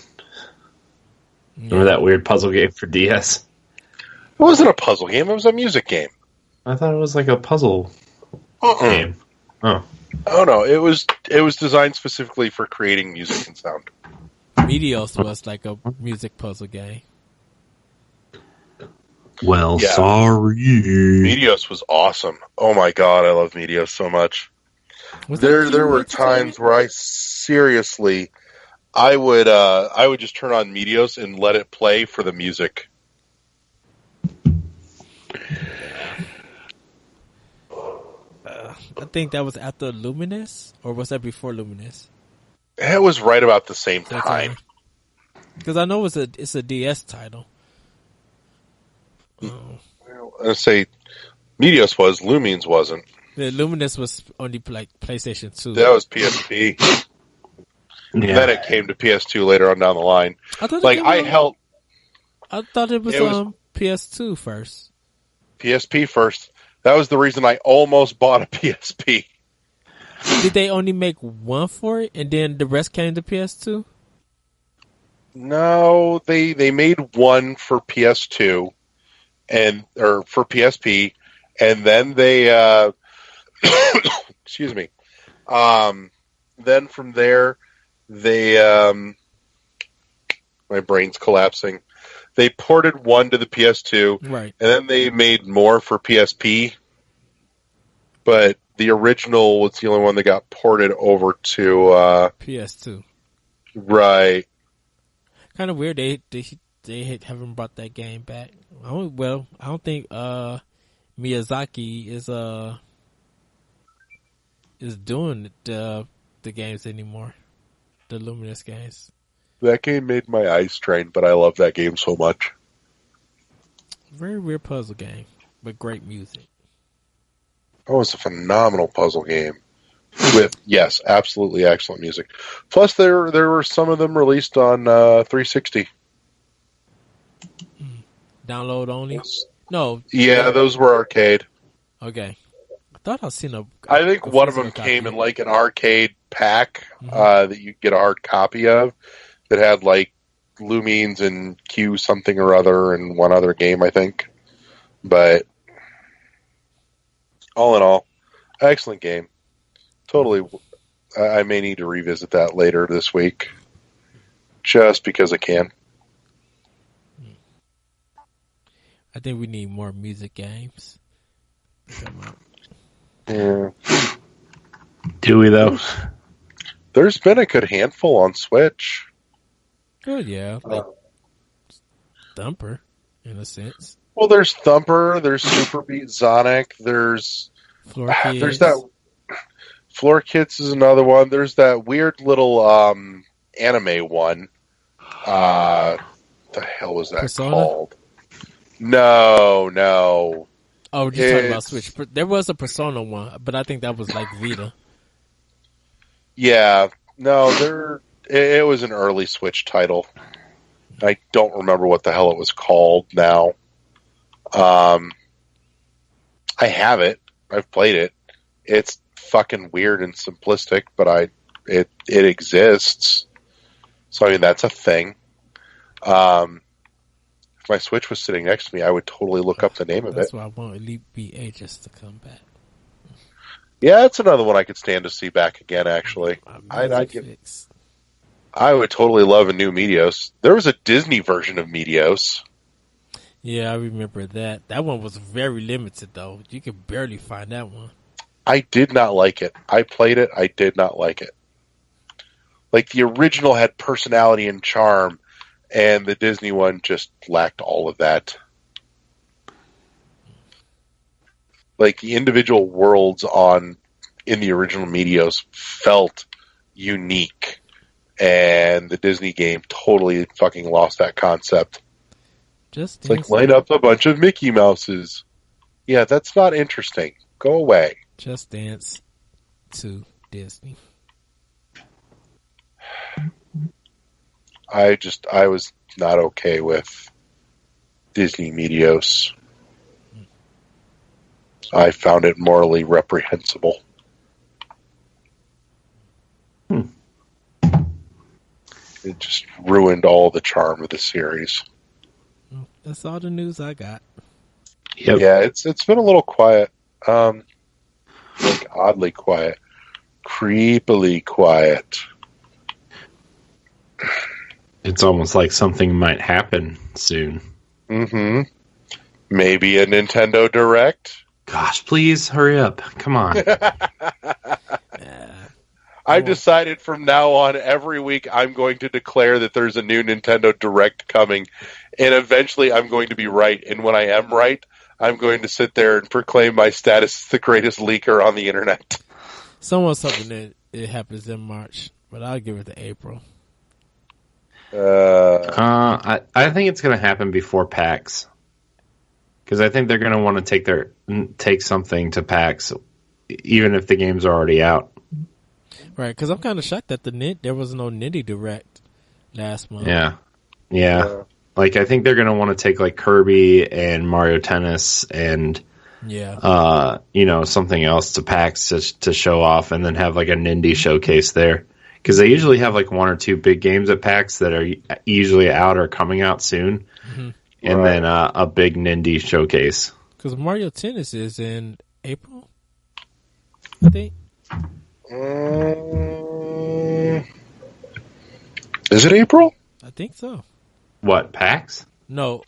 Remember that weird puzzle game for DS? It wasn't a puzzle game. It was a music game. I thought it was like a puzzle game. Oh. Oh no! It was designed specifically for creating music and sound. Meteos was like a music puzzle game. Well, Yeah. sorry. Meteos was awesome. Oh my god, I love Meteos so much. Was that There were Key times where I seriously, I would just turn on Meteos and let it play for the music. I think that was after Luminous, or was that before Luminous? It was right about the same time. Because I know it's a DS title. I say Meteos was, Lumines wasn't. The Luminous was only like PlayStation 2. That was PSP. Yeah. Then it came to PS2 later on down the line. I thought Like it I came out- held I thought it was, It was- PS2 first. PSP first. That was the reason I almost bought a PSP. Did they only make one for it, and then the rest came to PS2? No, they made one for PS2 or for PSP, and then they excuse me. Then from there they my brain's collapsing. They ported one to the PS2, Right. and then they made more for PSP. But the original was the only one that got ported over to PS2. right. Kind of weird they haven't brought that game back. I don't think Miyazaki is doing the games anymore. The Luminous games. That game made my eyes strain, but I love that game so much. Very weird puzzle game, but great music. Oh, it was a phenomenal puzzle game with, yes, absolutely excellent music. Plus, there were some of them released on 360. Download only? No. Yeah, those were arcade. Okay. I thought I'd seen I think a one of them physical came copy. in like an arcade pack Mhm. that you get a hard copy of that had like Lumines and Q something or other and one other game, I think. But all in all, excellent game. Totally. I may need to revisit that later this week, just because I can. I think we need more music games. Come out. Yeah. Do we though? There's been a good handful on Switch. Good, yeah. Like Thumper, in a sense. Well, there's Thumper, there's Super Beat Sonic, there's Floor Kids. there's that Floor Kids is another one. There's that weird little anime one. The hell was that Persona? called? No. Oh, we're just talking about It's- Switch. There was a Persona one, but I think that was like Vita. Yeah, no, it was an early Switch title. I don't remember what the hell it was called now. I have it. I've played it. It's fucking weird and simplistic, but it exists. So I mean that's a thing. If my Switch was sitting next to me, I would totally look up the name of That's it. why I want Elite BA just to come back. Yeah, it's another one I could stand to see back again. Actually, I'd Music get- Fix. I would totally love a new Meteos. There was a Disney version of Meteos. Yeah, I remember that. That one was very limited, though. You could barely find that one. I did not like it. I played it. I did not like it. Like the original had personality and charm, and the Disney one just lacked all of that. Like the individual worlds in the original Meteos felt unique, and the Disney game totally fucking lost that concept. Just It's like Dance, line up a bunch of Mickey Mouses. Yeah, that's not interesting. Go away. Just Dance 2 Disney. I was not okay with Disney Meteos. I found it morally reprehensible. It just ruined all the charm of the series. That's all the news I got. Yep. Yeah, it's been a little quiet. Like oddly quiet. Creepily quiet. It's almost like something might happen soon. Mm-hmm. Maybe a Nintendo Direct? Gosh, please hurry up. Come on. I've decided from now on, every week, I'm going to declare that there's a new Nintendo Direct coming, and eventually I'm going to be right. And when I am right, I'm going to sit there and proclaim my status as the greatest leaker on the internet. Someone's hoping that it happens in March, but I'll give it to April. I think it's going to happen before PAX. Because I think they're going to want to take something to PAX, even if the games are already out. Right, because I'm kind of shocked that there was no Nitty Direct last month. Yeah. Like, I think they're going to want to take, like, Kirby and Mario Tennis and, something else to PAX to show off, and then have, like, a Nindy showcase there. Because they usually have, like, one or two big games at PAX that are usually out or coming out soon. Mm-hmm. And then a big Nindy showcase. Because Mario Tennis is in April, I think. Is it April? I think so. What, PAX? No,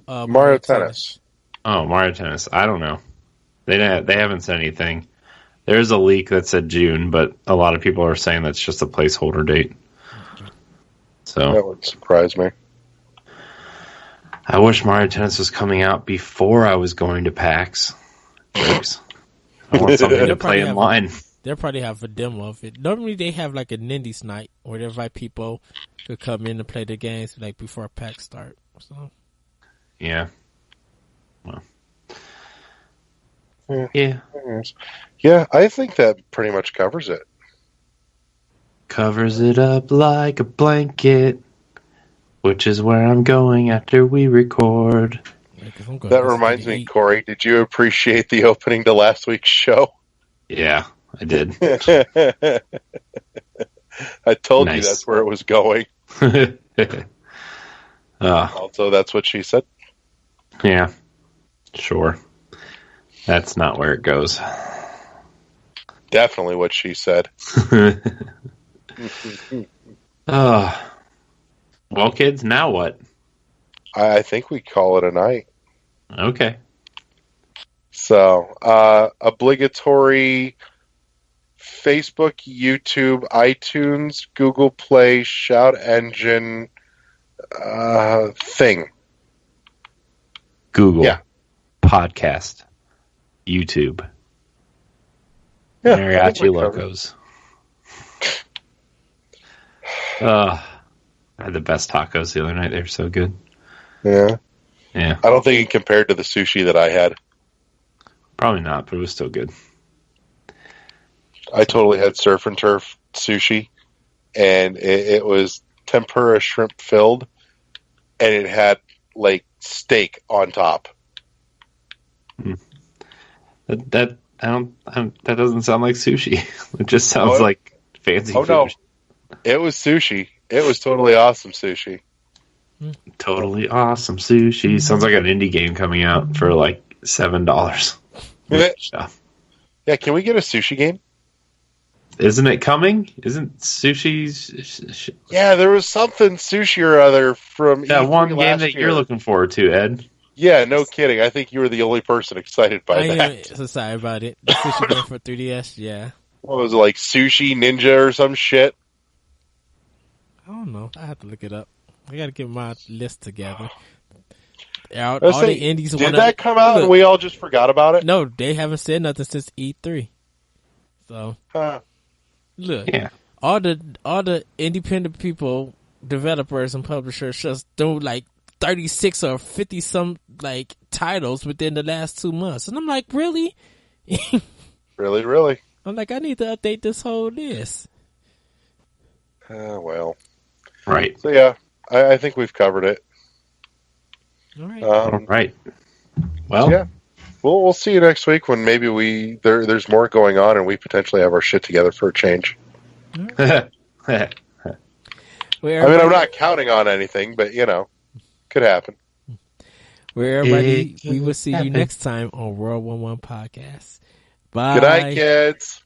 Mario Tennis. Oh, Mario Tennis. I don't know. They haven't said anything. There's a leak that said June, but a lot of people are saying that's just a placeholder date. So that would surprise me. I wish Mario Tennis was coming out before I was going to PAX. I want something to play in line. They'll probably have a demo of it. Normally they have like a Nindies night where they invite people to come in and play the games like before PAX start. So yeah. Well. Yeah. Yeah, I think that pretty much covers it. Covers it up like a blanket. Which is where I'm going after we record. That reminds me, Corey, did you appreciate the opening to last week's show? Yeah, I did. I told you that's where it was going. Also, that's what she said. Yeah, sure. That's not where it goes. Definitely what she said. Well, kids, now what? I think we call it a night. Okay. So, obligatory Facebook, YouTube, iTunes, Google Play, Shout Engine thing. Google. Yeah. Podcast. YouTube. Yeah, Mariachi Locos. I had the best tacos the other night. They were so good. Yeah. Yeah. I don't think it compared to the sushi that I had. Probably not, but it was still good. I totally had surf and turf sushi, and it was tempura shrimp filled, and it had like steak on top. That doesn't sound like sushi. It just sounds like fancy food. No. It was sushi. It was totally awesome sushi. Totally awesome sushi. Sounds like an indie game coming out for like $7. Yeah, can we get a sushi game? Isn't it coming? Isn't sushi's... Yeah, there was something sushi or other from that one game that you're looking forward to, Ed. Yeah, no kidding. I think you were the only person excited by that. I am so sorry about it. The sushi game for 3DS, yeah. What was it, like Sushi Ninja or some shit? I don't know. I have to look it up. I got to get my list together. All the indies. Did that come out and we all just forgot about it? No, they haven't said nothing since E3. So, look, all the independent people, developers and publishers just do like 36 or 50 some like titles within the last 2 months, and I'm like, really? Really? I'm like, I need to update this whole list. Well. Right. So, yeah, I think we've covered it. All right. All right. Well, yeah. We'll see you next week when maybe there's more going on and we potentially have our shit together for a change. All Where I mean, I'm everybody- not counting on anything, but could happen. Where everybody, It we will see you happened. next time on World 11 Podcast. Bye. Good night, kids.